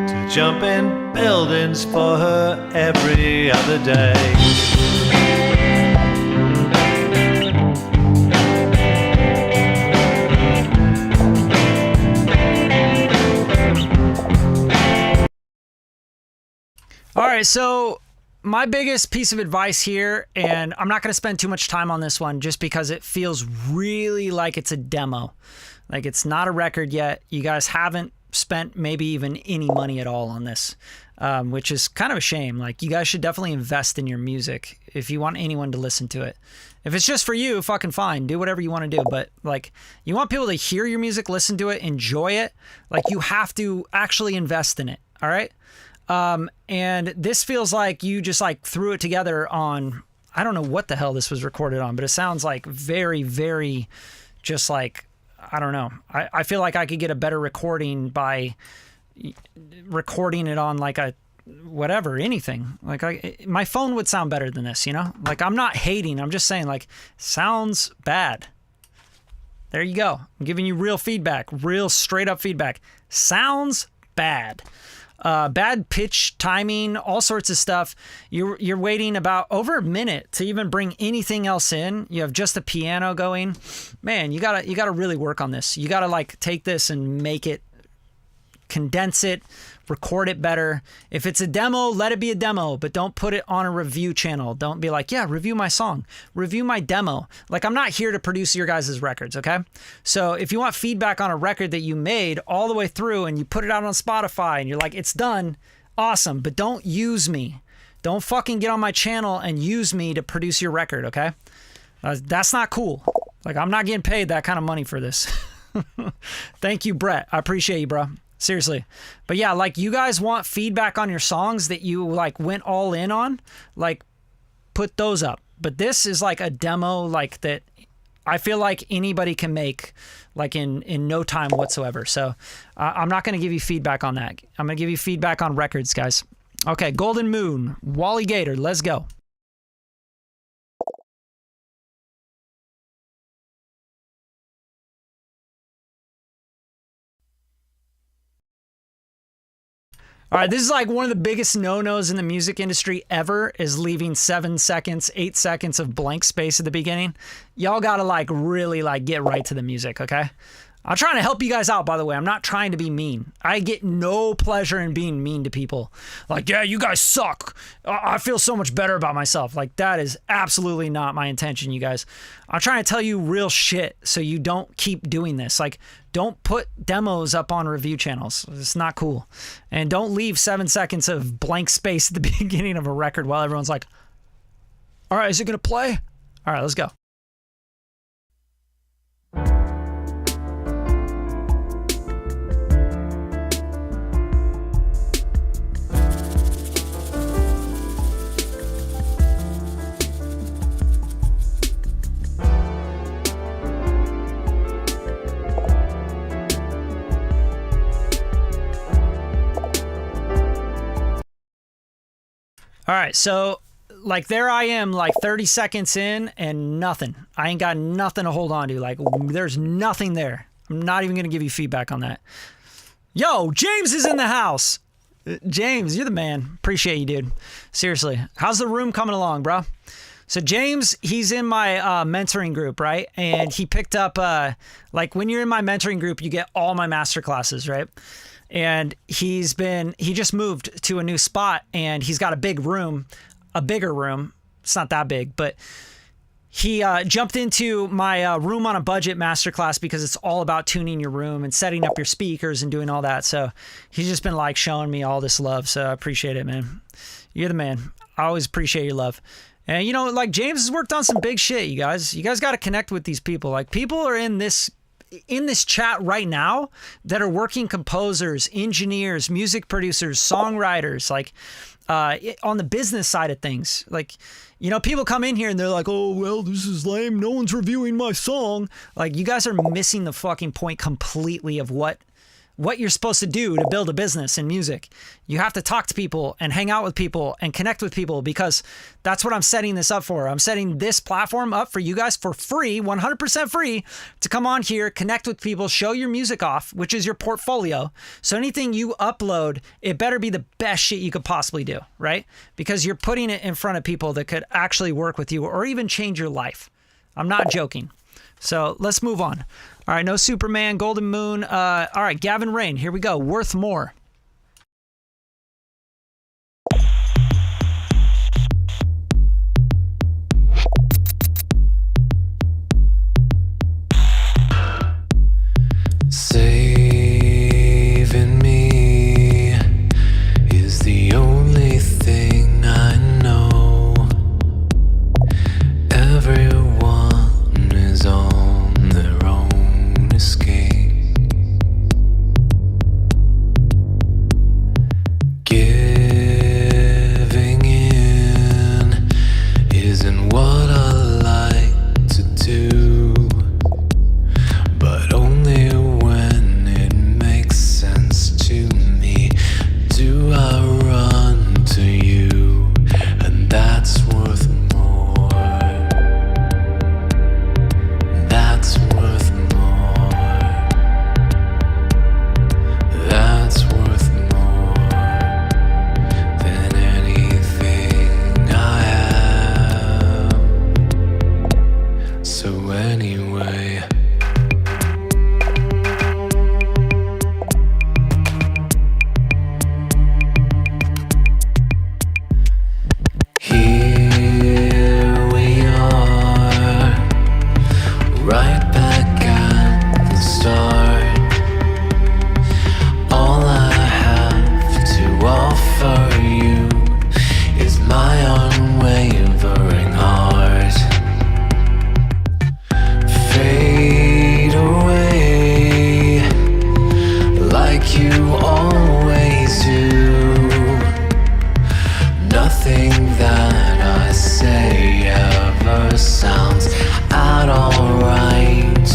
[SPEAKER 11] to jump in buildings for her every other day.
[SPEAKER 1] All right, so my biggest piece of advice here, and I'm not going to spend too much time on this one just because it feels really like it's a demo. Like, it's not a record yet. You guys haven't spent maybe even any money at all on this, which is kind of a shame. Like, you guys should definitely invest in your music if you want anyone to listen to it. If it's just for you, fucking fine. Do whatever you want to do. But, like, you want people to hear your music, listen to it, enjoy it. Like, you have to actually invest in it, all right? And this feels like you just like threw it together on, I don't know what the hell this was recorded on, but it sounds like very, very just like, I don't know. I feel like I could get a better recording by recording it on like a, whatever, anything. Like my phone would sound better than this, Like, I'm not hating. I'm just saying, like, sounds bad. There you go. I'm giving you real feedback, real straight up feedback. Sounds bad. Bad pitch, timing, all sorts of stuff. You're waiting about over a minute to even bring anything else in. You have just the piano going. Man, you gotta really work on this. You gotta like take this and make it, condense it, record it better. If it's a demo, let it be a demo, but don't put it on a review channel. Don't be like, yeah, review my song, review my demo. Like, I'm not here to produce your guys' records, okay? So if you want feedback on a record that you made all the way through and you put it out on Spotify and you're like, it's done, awesome, but don't use me. Don't fucking get on my channel and use me to produce your record, okay? That's not cool. Like, I'm not getting paid that kind of money for this. Thank you, Brett. I appreciate you, bro. Seriously. But yeah, like, you guys want feedback on your songs that you like went all in on, like, put those up. But this is like a demo, like, that I feel like anybody can make, like, in no time whatsoever. So I'm not going to give you feedback on that. I'm going to give you feedback on records, guys. Okay, Golden Moon, Wally Gator, let's go. All right, this is like one of the biggest no-nos in the music industry ever, is leaving 7 seconds, 8 seconds of blank space at the beginning. Y'all gotta like really like get right to the music, okay? I'm trying to help you guys out, by the way. I'm not trying to be mean. I get no pleasure in being mean to people. Like, yeah, you guys suck. I feel so much better about myself. Like, that is absolutely not my intention, you guys. I'm trying to tell you real shit so you don't keep doing this. Like, don't put demos up on review channels. It's not cool. And don't leave 7 seconds of blank space at the beginning of a record while everyone's like, all right, is it going to play? All right, let's go. All right, so like there I am like 30 seconds in and nothing. I ain't got nothing to hold on to. Like there's nothing there. I'm not even going to give you feedback on that. Yo, James is in the house. James, you're the man. Appreciate you, dude. Seriously. How's the room coming along, bro? So James, he's in my mentoring group, right? And he picked up, like when you're in my mentoring group, you get all my masterclasses, right? And he just moved to a new spot and he's got a bigger room. It's not that big, but he jumped into my room on a budget masterclass because it's all about tuning your room and setting up your speakers and doing all that. So he's just been like showing me all this love. So I appreciate it, man. You're the man. I always appreciate your love. And you know, like James has worked on some big shit, you guys. You guys got to connect with these people. Like people are in this chat right now that are working composers, engineers, music producers, songwriters, like on the business side of things. Like, you know, people come in here and they're like, oh, well, this is lame. No one's reviewing my song. Like, you guys are missing the fucking point completely of what you're supposed to do to build a business in music. You have to talk to people and hang out with people and connect with people because that's what I'm setting this up for. I'm setting this platform up for you guys for free, 100% free, to come on here, connect with people, show your music off, which is your portfolio. So anything you upload, it better be the best shit you could possibly do, right? Because you're putting it in front of people that could actually work with you or even change your life. I'm not joking. So let's move on. All right, no Superman, Golden Moon. All right, Gavin Rayne, here we go. Worth More.
[SPEAKER 12] Saving me is the only thing I know. Everyone is on their own escape. Giving in isn't what I like to do, but only when it makes sense to me do I run to you, and that's worth more. That's worth more. That's worth more than anything I have. So anyway, here we are, right back at the start. All I have to offer you is my unwavering heart. Fade away like you always do. Nothing that I say ever sounds at all right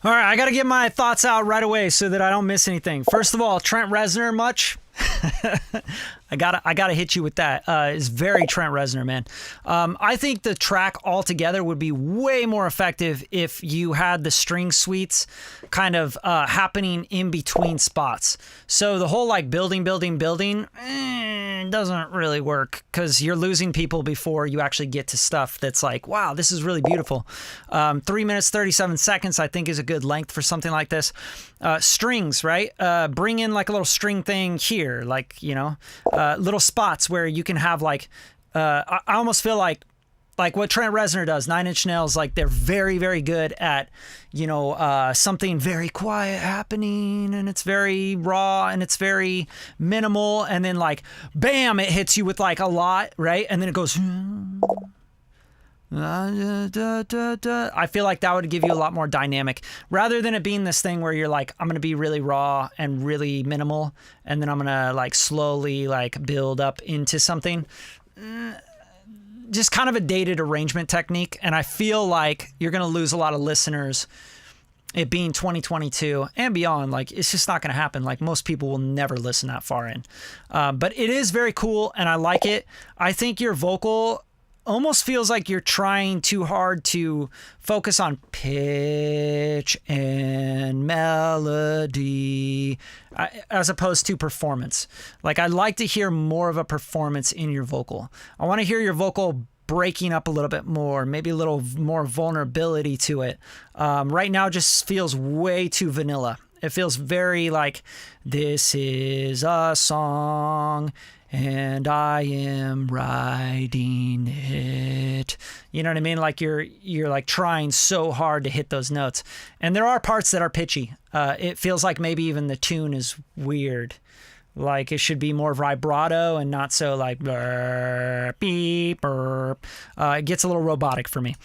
[SPEAKER 1] All right, I got to get my thoughts out right away so that I don't miss anything. First of all, Trent Reznor much? I gotta hit you with that. It's very Trent Reznor, man. I think the track altogether would be way more effective if you had the string suites kind of happening in between spots. So the whole like building doesn't really work because you're losing people before you actually get to stuff that's like, wow, this is really beautiful. 3 minutes, 37 seconds, I think is a good length for something like this. Strings, right? Bring in like a little string thing here, like, you know, little spots where you can have like, I almost feel like what Trent Reznor does, Nine Inch Nails, like they're very, very good at, you know, something very quiet happening and it's very raw and it's very minimal. And then like, bam, it hits you with like a lot, right? And then it goes, I feel like that would give you a lot more dynamic rather than it being this thing where you're like, I'm going to be really raw and really minimal. And then I'm going to like slowly like build up into something. Just kind of a dated arrangement technique. And I feel like you're going to lose a lot of listeners, it being 2022 and beyond. Like, it's just not going to happen. Like, most people will never listen that far in. But it is very cool and I like it. I think your vocal almost feels like you're trying too hard to focus on pitch and melody as opposed to performance. Like, I'd like to hear more of a performance in your vocal. I want to hear your vocal breaking up a little bit more, maybe a little more vulnerability to it. Right now it just feels way too vanilla. It feels very like, this is a song and I am writing it. You know what I mean? Like you're like trying so hard to hit those notes. And there are parts that are pitchy. It feels like maybe even the tune is weird. Like it should be more vibrato and not so like burp, beep, burp. It gets a little robotic for me.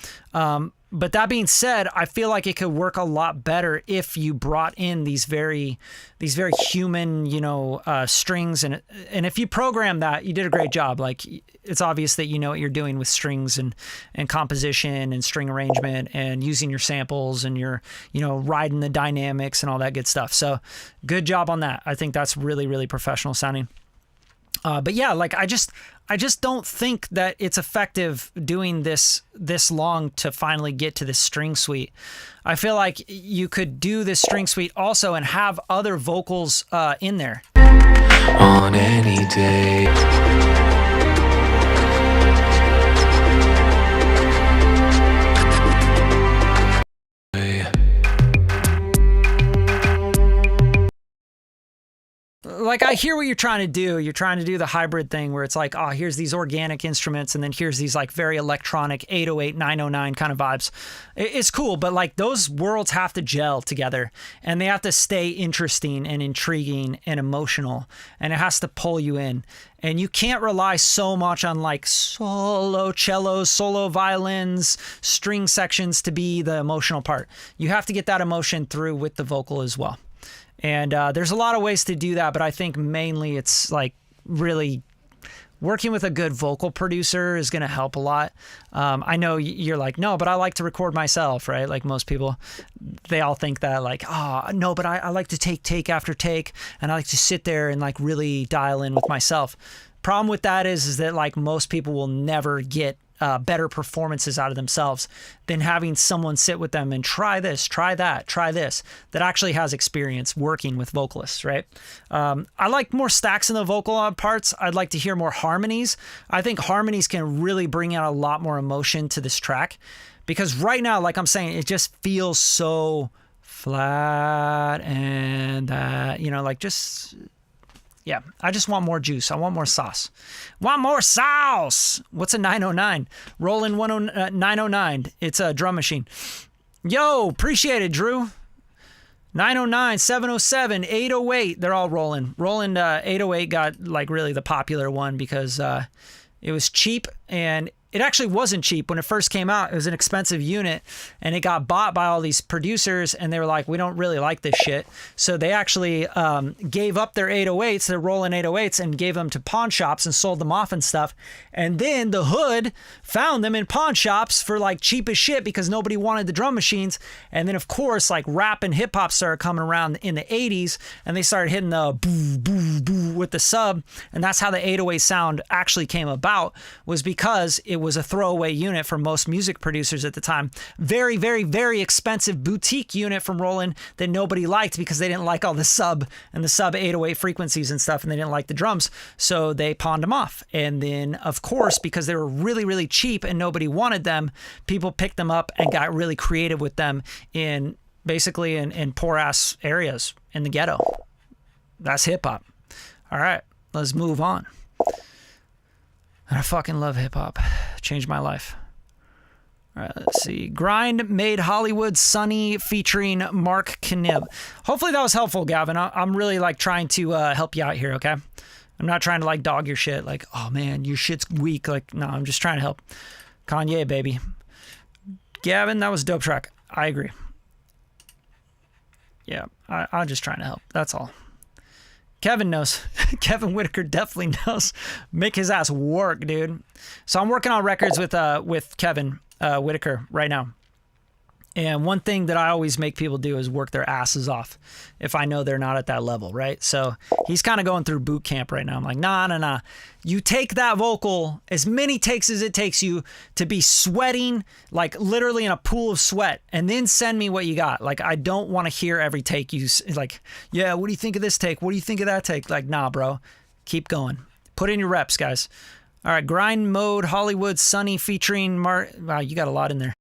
[SPEAKER 1] But that being said, I feel like it could work a lot better if you brought in these very human, you know, strings, and if you program that, you did a great job. Like, it's obvious that you know what you're doing with strings and composition and string arrangement and using your samples and you're, you know, riding the dynamics and all that good stuff. So good job on that. I think that's really, really professional sounding. But yeah, like I just don't think that it's effective doing this long to finally get to this string suite. I feel like you could do this string suite also and have other vocals in there.
[SPEAKER 12] On any day.
[SPEAKER 1] Like, I hear what you're trying to do. You're trying to do the hybrid thing where it's like, oh, here's these organic instruments and then here's these like very electronic 808, 909 kind of vibes. It's cool, but like those worlds have to gel together and they have to stay interesting and intriguing and emotional, and it has to pull you in. And you can't rely so much on like solo cellos, solo violins, string sections to be the emotional part. You have to get that emotion through with the vocal as well. And there's a lot of ways to do that, but I think mainly it's like really working with a good vocal producer is going to help a lot. I know you're like, no, but I like to record myself, right? Like most people, they all think that like, oh, no, but I like to take after take, and I like to sit there and like really dial in with myself. Problem with that is that like most people will never get better performances out of themselves than having someone sit with them and try this, try that, try this, that actually has experience working with vocalists, right? I like more stacks in the vocal parts. I'd like to hear more harmonies. I think harmonies can really bring out a lot more emotion to this track, because right now, like I'm saying, it just feels so flat and that, you know, like just... Yeah, I just want more juice. I want more sauce. Want more sauce! What's a 909? Roland 909. It's a drum machine. Yo, appreciate it, Drew. 909, 707, 808. They're all rolling. Roland 808 got like really the popular one because it was cheap and it actually wasn't cheap. When it first came out, it was an expensive unit, and it got bought by all these producers, and they were like, we don't really like this shit. So they actually gave up their 808s, their Roland 808s, and gave them to pawn shops and sold them off and stuff. And then the Hood found them in pawn shops for like cheap as shit because nobody wanted the drum machines. And then of course, like rap and hip hop started coming around in the 80s, and they started hitting the boo, boo, boo with the sub. And that's how the 808 sound actually came about, was because it was a throwaway unit for most music producers at the time. Very, very, very expensive boutique unit from Roland that nobody liked because they didn't like all the sub and the sub 808 frequencies and stuff, and they didn't like the drums. So they pawned them off. And then of course, because they were really, really cheap and nobody wanted them, people picked them up and got really creative with them in basically in poor ass areas in the ghetto. That's hip hop. All right, let's move on. I fucking love hip hop. Changed my life. All right, let's see. Grind Made Hollywood Sunny featuring Mark Knib. Hopefully that was helpful, Gavin. I'm really like trying to help you out here, okay? I'm not trying to like dog your shit. Like, oh man, your shit's weak. Like, no, I'm just trying to help. Kanye, baby. Gavin, that was a dope track. I agree. Yeah, I'm just trying to help. That's all. Kevin knows. Kevin Whitaker definitely knows. Make his ass work, dude. So I'm working on records with Kevin Whitaker right now. And one thing that I always make people do is work their asses off if I know they're not at that level, right? So he's kind of going through boot camp right now. I'm like, nah. You take that vocal as many takes as it takes you to be sweating, like literally in a pool of sweat, and then send me what you got. Like, I don't want to hear every take you, like, yeah, what do you think of this take? What do you think of that take? Like, nah, bro. Keep going. Put in your reps, guys. All right, Grind Mode Hollywood Sunny featuring Mark. Wow, you got a lot in there.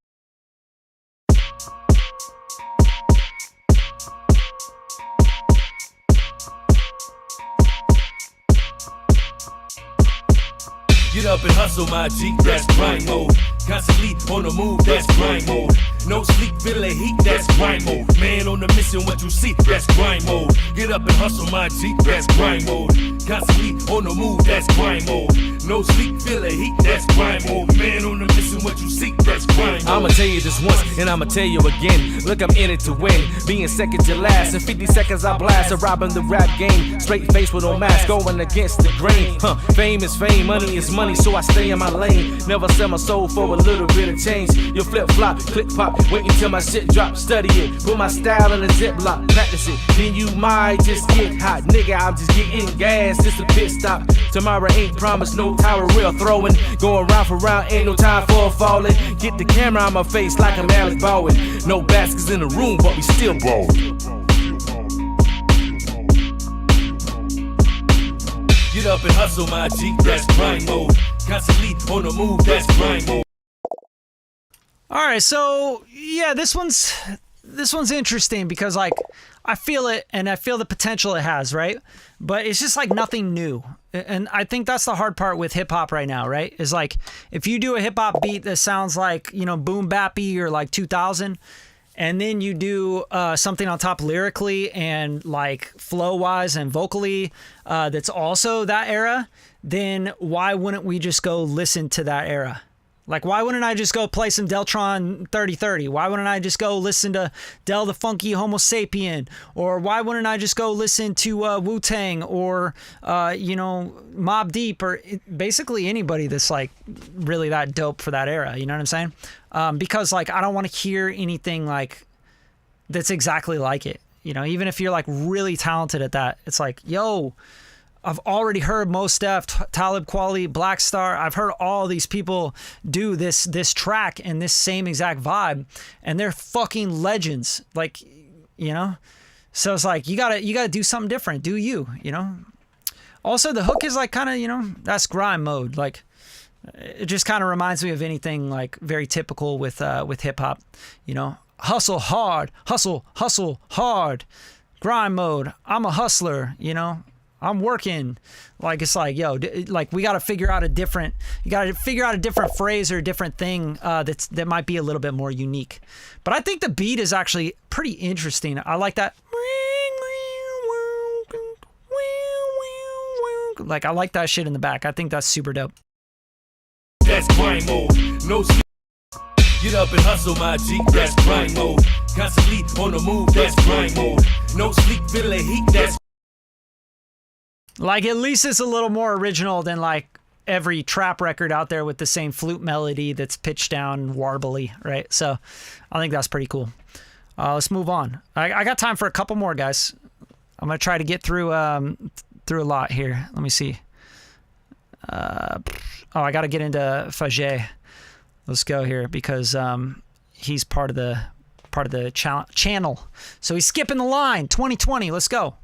[SPEAKER 13] Get up and hustle, my G, that's grind mode. Constantly on the move, that's grind mode. No sleep, feel the heat, that's grind mode. Man on the mission, what you see, that's grind mode. Get up and hustle, my G, that's grind mode. Constantly on the move, that's grind mode. No sleep, feel the heat, that's grind mode. Man on the mission, what you see, that's grind mode.
[SPEAKER 14] I'ma tell you this once, and I'ma tell you again. Look, I'm in it to win. Being second to last. In 50 seconds, I blast. A robbing the rap game. Straight face with no mask, going against the grain. Fame is fame, money is money, so I stay in my lane. Never sell my soul for a little bit of change. You flip flop, click pop, wait until my shit drop. Study it, put my style in a ziplock, practice it. Then you might just get hot, nigga. I'm just getting gas. It's a pit stop. Tomorrow ain't promised, no tower real throwing. Going round for round, ain't no time for falling. Get the camera on my face like I'm Alec Bowen. No baskets in the room, but we still ballin'.
[SPEAKER 13] Get up and hustle, my G, that's grind mode. Constantly on the move, that's grind mode.
[SPEAKER 1] All right, so yeah, this one's interesting because like I feel it and I feel the potential it has, right? But it's just like nothing new. And I think that's the hard part with hip hop right now, right? Is like if you do a hip hop beat that sounds like, you know, boom bappy or like 2000, and then you do something on top lyrically and like flow wise and vocally that's also that era, then why wouldn't we just go listen to that era? Like, why wouldn't I just go play some Deltron 3030? Why wouldn't I just go listen to Del the Funky Homo Sapien? Or why wouldn't I just go listen to Wu-Tang or, you know, Mobb Deep or basically anybody that's like really that dope for that era? You know what I'm saying? Because like, I don't want to hear anything like that's exactly like it. You know, even if you're like really talented at that, it's like, yo, I've already heard Mos Def, Talib Kweli, Black Star. I've heard all these people do this track and this same exact vibe, and they're fucking legends. Like, you know, so it's like you gotta do something different. Do you know? Also, the hook is like kind of, you know, that's grime mode. Like, it just kind of reminds me of anything like very typical with hip hop. You know, hustle hard, hustle hard, grime mode. I'm a hustler. You know. I'm working. Like, it's like, yo, like we got to figure out a different phrase or a different thing that might be a little bit more unique. But I think the beat is actually pretty interesting. I like that. Like, I like that shit in the back. I think that's super dope.
[SPEAKER 13] that's grind mode. No sleep. Get up and hustle, my G, that's grind mode. Constantly on the move, that's grind mode. No sleep, feel the heat, that's
[SPEAKER 1] like, at least it's a little more original than like every trap record out there with the same flute melody that's pitched down warbly, right? So I think that's pretty cool. Let's move on. I got time for a couple more, guys. I'm gonna try to get through a lot here. Let me see. I got to get into Fage. Let's go here because he's part of the channel. So he's skipping the line. 2020. Let's go.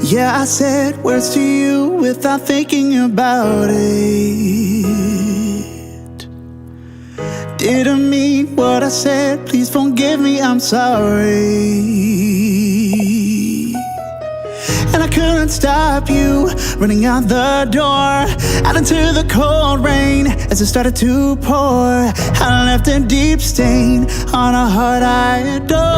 [SPEAKER 15] Yeah, I said words to you without thinking about it. Didn't mean what I said, please forgive me, I'm sorry. And I couldn't stop you running out the door, out into the cold rain as it started to pour. I left a deep stain on a heart I adore.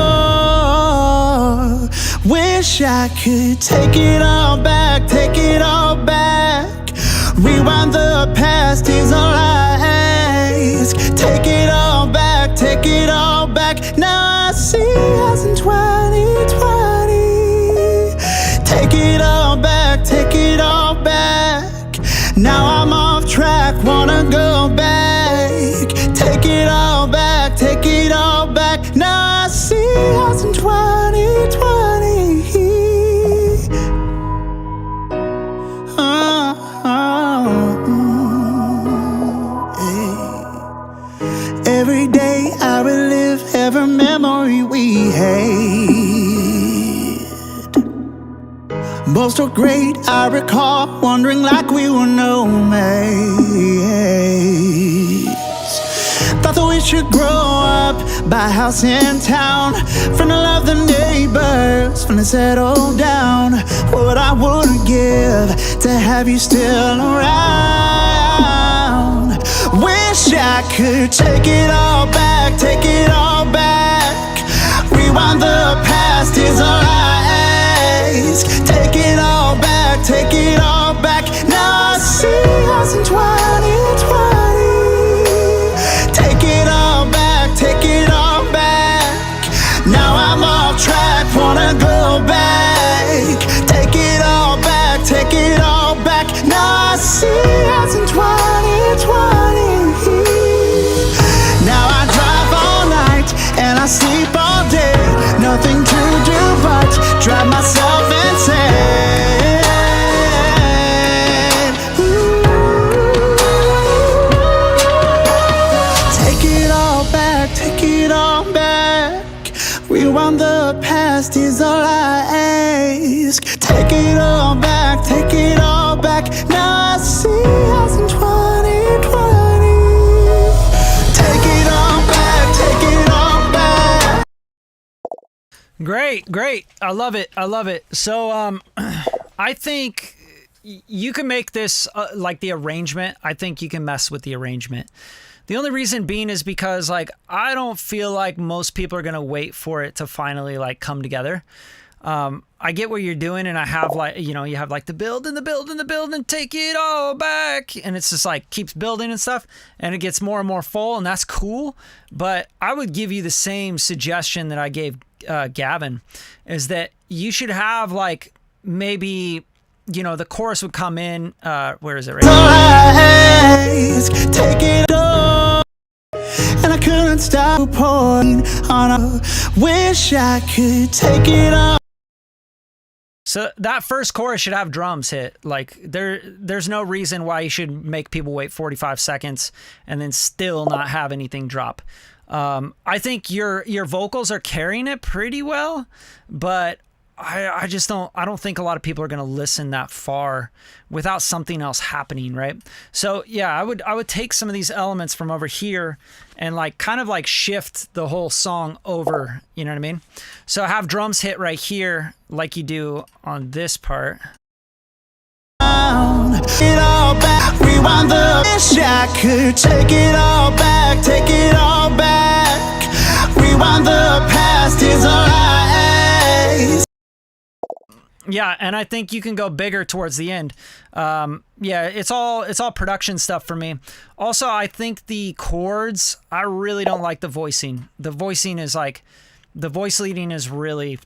[SPEAKER 15] Wish I could take it all back, take it all back. Rewind the past is all I ask. Take it all back, take it all back. Now I see us in 2020. Take it all back, take it all back. Now I'm off track, wanna go back. Take it all back, take it all back. Now I see us in 2020. Every day I relive every memory we had. Most are great, I recall, wondering like we were no mates. Thought that we should grow up, buy a house in town, friend to love the neighbors, friend to settle down. What I would give to have you still around. Wish I could take it all back, take it all back. Rewind the past is all I ask. Take it all back, take it all back. Now I see us in 2020. Take it all back, take it all back. Now I'm off track, wanna go back. Take it all back, take it all back. Now I see us in 2020. Now I drive all night and I sleep all day. Nothing to do but drive myself insane. Take it all back, take it all back. Rewind the past is all I ask. Take it all back, take it all back. Now I see us in 2020. Take it all back, take it all back.
[SPEAKER 1] Great, great. I love it. I love it. So I think you can make this like the arrangement. I think you can mess with the arrangement. The only reason being is because like I don't feel like most people are gonna wait for it to finally like come together. I get what you're doing, and I have like, you know, you have like the build and the build and the build and take it all back, and it's just like keeps building and stuff, and it gets more and more full, and that's cool. But I would give you the same suggestion that I gave Gavin, is that you should have like maybe, you know, the chorus would come in. Where is it? Right here.
[SPEAKER 15] Take it all, and I couldn't stop pouring on a wish I could take it all.
[SPEAKER 1] So that first chorus should have drums hit. Like there's no reason why you should make people wait 45 seconds and then still not have anything drop. I think your vocals are carrying it pretty well, but I don't think a lot of people are going to listen that far without something else happening, right? So yeah, I would take some of these elements from over here and like kind of like shift the whole song over, you know what I mean? So have drums hit right here like you do on this part.
[SPEAKER 15] It all back, rewind the back. Take it all back, take it all back. Rewind, the past is all I ask.
[SPEAKER 1] Yeah, and I think you can go bigger towards the end. Yeah, it's all production stuff for me. Also, I think the chords, I really don't like the voicing. The voicing is like, the voice leading is really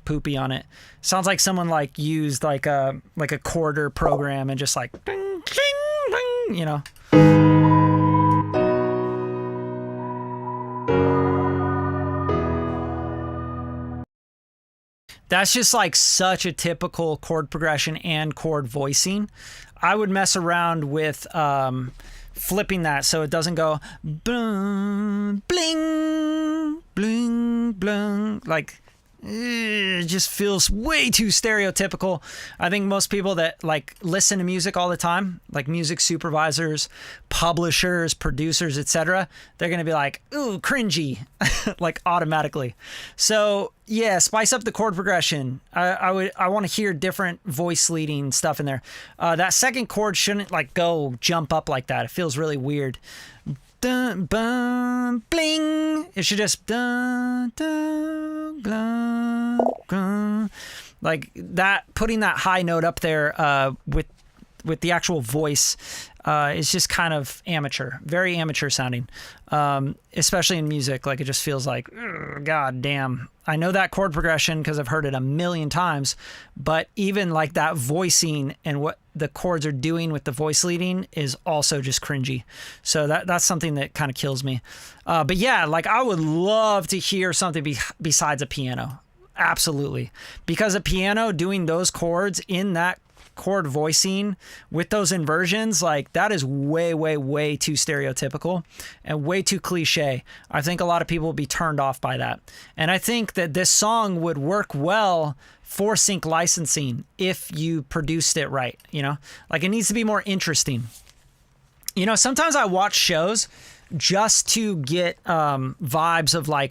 [SPEAKER 1] poopy on it. Sounds like someone like used like a quarter program and just like ding, ding, ding, you know. That's just like such a typical chord progression and chord voicing. I would mess around with flipping that so it doesn't go bling, bling, bling, bling. Like, it just feels way too stereotypical. I think most people that like listen to music all the time, like music supervisors, publishers, producers, etc., they're gonna be like, ooh, cringy, like automatically. So yeah, spice up the chord progression. I want to hear different voice leading stuff in there. That second chord shouldn't like go jump up like that. It feels really weird. Dun, bun, bling. It should just dun, dun, blah, blah. Like that. Putting that high note up there with the actual voice is just kind of amateur, very amateur sounding, especially in music. Like it just feels like, god damn. I know that chord progression because I've heard it a million times, but even like that voicing and what the chords are doing with the voice leading is also just cringy. So that's something that kind of kills me. But yeah, like I would love to hear something besides a piano. Absolutely. Because a piano doing those chords in that chord voicing with those inversions, like that is way, way, way too stereotypical and way too cliche. I think a lot of people will be turned off by that. And I think that this song would work well for sync licensing if you produced it right, you know? Like it needs to be more interesting. You know, sometimes I watch shows just to get vibes of like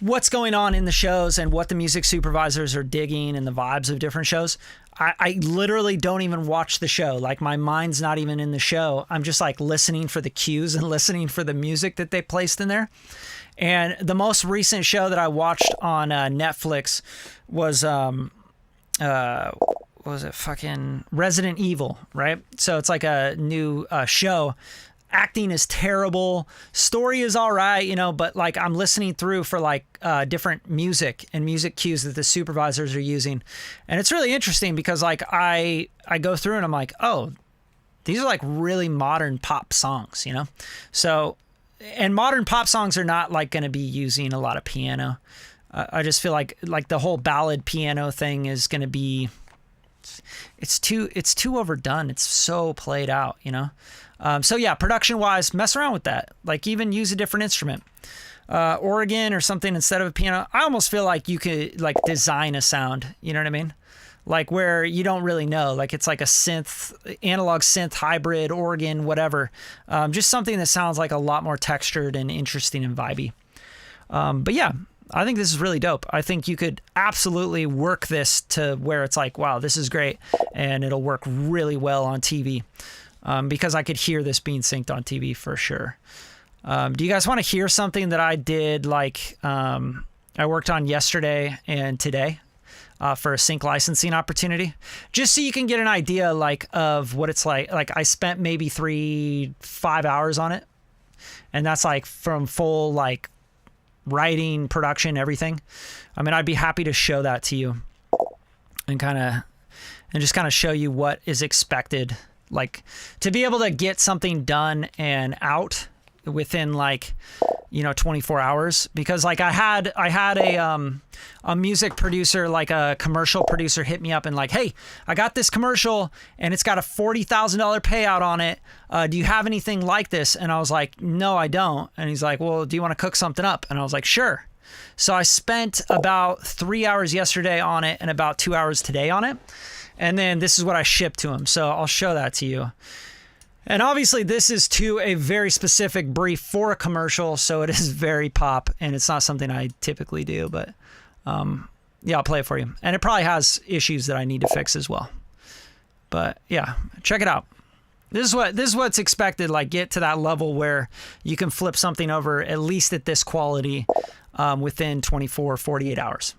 [SPEAKER 1] what's going on in the shows and what the music supervisors are digging and the vibes of different shows. I literally don't even watch the show. Like my mind's not even in the show. I'm just like listening for the cues and listening for the music that they placed in there. And the most recent show that I watched on Netflix was what was it? Fucking Resident Evil, right? So it's like a new show. Acting is terrible. Story is all right, you know, but like I'm listening through for like different music and music cues that the supervisors are using. And it's really interesting because like I go through and I'm like, oh, these are like really modern pop songs, you know? So, and modern pop songs are not like going to be using a lot of piano. I just feel like the whole ballad piano thing is going to be, it's too overdone. It's so played out, you know? So yeah, production wise, mess around with that. Like even use a different instrument, organ or something instead of a piano. I almost feel like you could like design a sound, you know what I mean? Like where you don't really know, like it's like a synth, analog synth hybrid organ, whatever. Just something that sounds like a lot more textured and interesting and vibey. But yeah, I think this is really dope. I think you could absolutely work this to where it's like, wow, this is great. And it'll work really well on TV. Because I could hear this being synced on TV for sure. Do you guys want to hear something that I did like I worked on yesterday and today for a sync licensing opportunity? Just so you can get an idea like of what it's like. Like I spent maybe 5 hours on it. And that's like from full like writing, production, everything. I mean, I'd be happy to show that to you and just kind of show you what is expected. Like to be able to get something done and out within like, 24 hours, because like I had a music producer, like a commercial producer hit me up and like, hey, I got this commercial and it's got a $40,000 payout on it. Do you have anything like this? And I was like, no, I don't. And he's like, well, do you want to cook something up? And I was like, sure. So I spent about 3 hours yesterday on it and about 2 hours today on it. And then this is what I shipped to him. So I'll show that to you. And obviously this is to a very specific brief for a commercial. So it is very pop and it's not something I typically do, but yeah, I'll play it for you. And it probably has issues that I need to fix as well. But yeah, check it out. This is what's expected. Like, get to that level where you can flip something over at least at this quality within 24, 48 hours.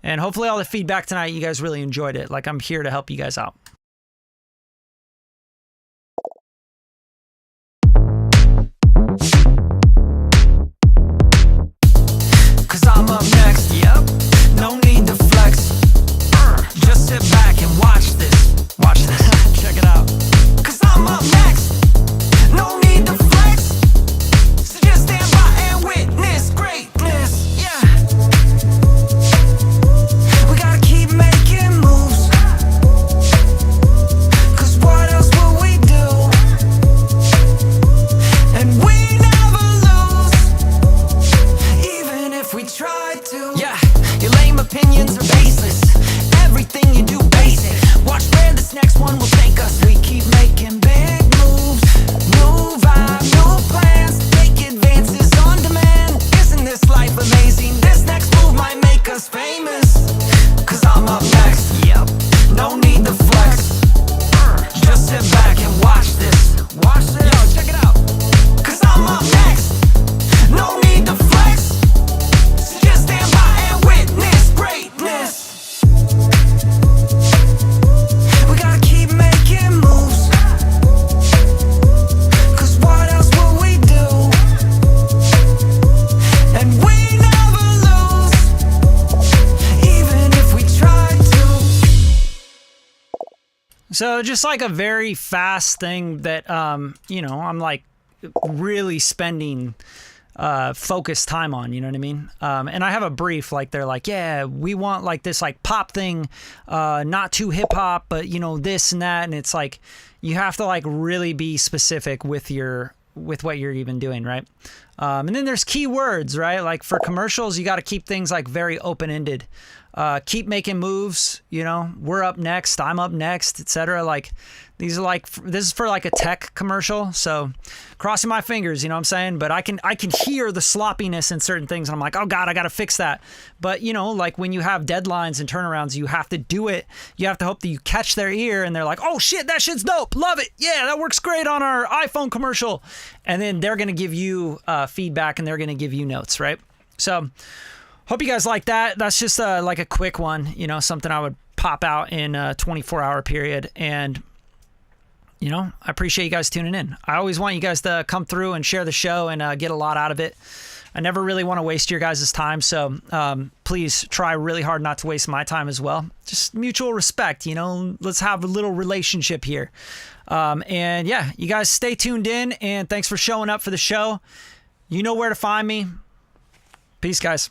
[SPEAKER 1] And hopefully all the feedback tonight, you guys really enjoyed it. Like, I'm here to help you guys out.
[SPEAKER 2] Cause I'm up next, yep, no need to flex. Just sit back and watch this.
[SPEAKER 1] Watch this. Check it out.
[SPEAKER 2] Cause I'm up next, no need to flex. So just stand by and witness greatness, yeah. We gotta keep making moves. Cause what else will we do? And we never lose, even if we try to. Yeah, your lame opinions are baseless. Everything you do basic. Watch where this next one will take us. We keep making big moves. New vibe, new plans. Take advances on demand. Isn't this life amazing? This next move might make us famous. Cause I'm up next, yep, no need to flex. Just sit back and watch this. Watch this, yo, check it out. Cause I'm up next, no need to flex. So just stand by and witness greatness. We gotta keep making moves. Cause what else will we do? And we never lose, even if we try to.
[SPEAKER 1] So just like a very fast thing that, you know, I'm like really spending focused time on, you know what I mean? And I have a brief, like they're like, yeah, we want like this like pop thing, not too hip hop, but you know, this and that. And it's like, you have to like really be specific with what you're even doing, right? And then there's keywords, right? Like for commercials, you got to keep things like very open-ended. Keep making moves, you know, we're up next, I'm up next, etc. Like these are like, this is for like a tech commercial. So crossing my fingers, you know what I'm saying? But I can hear the sloppiness in certain things. And I'm like, oh God, I got to fix that. But you know, like when you have deadlines and turnarounds, you have to do it. You have to hope that you catch their ear and they're like, oh shit, that shit's dope. Love it. Yeah, that works great on our iPhone commercial. And then they're going to give you feedback and they're going to give you notes, right? So hope you guys like that. That's just like a quick one, you know, something I would pop out in a 24-hour period. And, you know, I appreciate you guys tuning in. I always want you guys to come through and share the show and get a lot out of it. I never really want to waste your guys' time. So please try really hard not to waste my time as well. Just mutual respect, you know, let's have a little relationship here. And yeah, you guys stay tuned in and thanks for showing up for the show. You know where to find me. Peace, guys.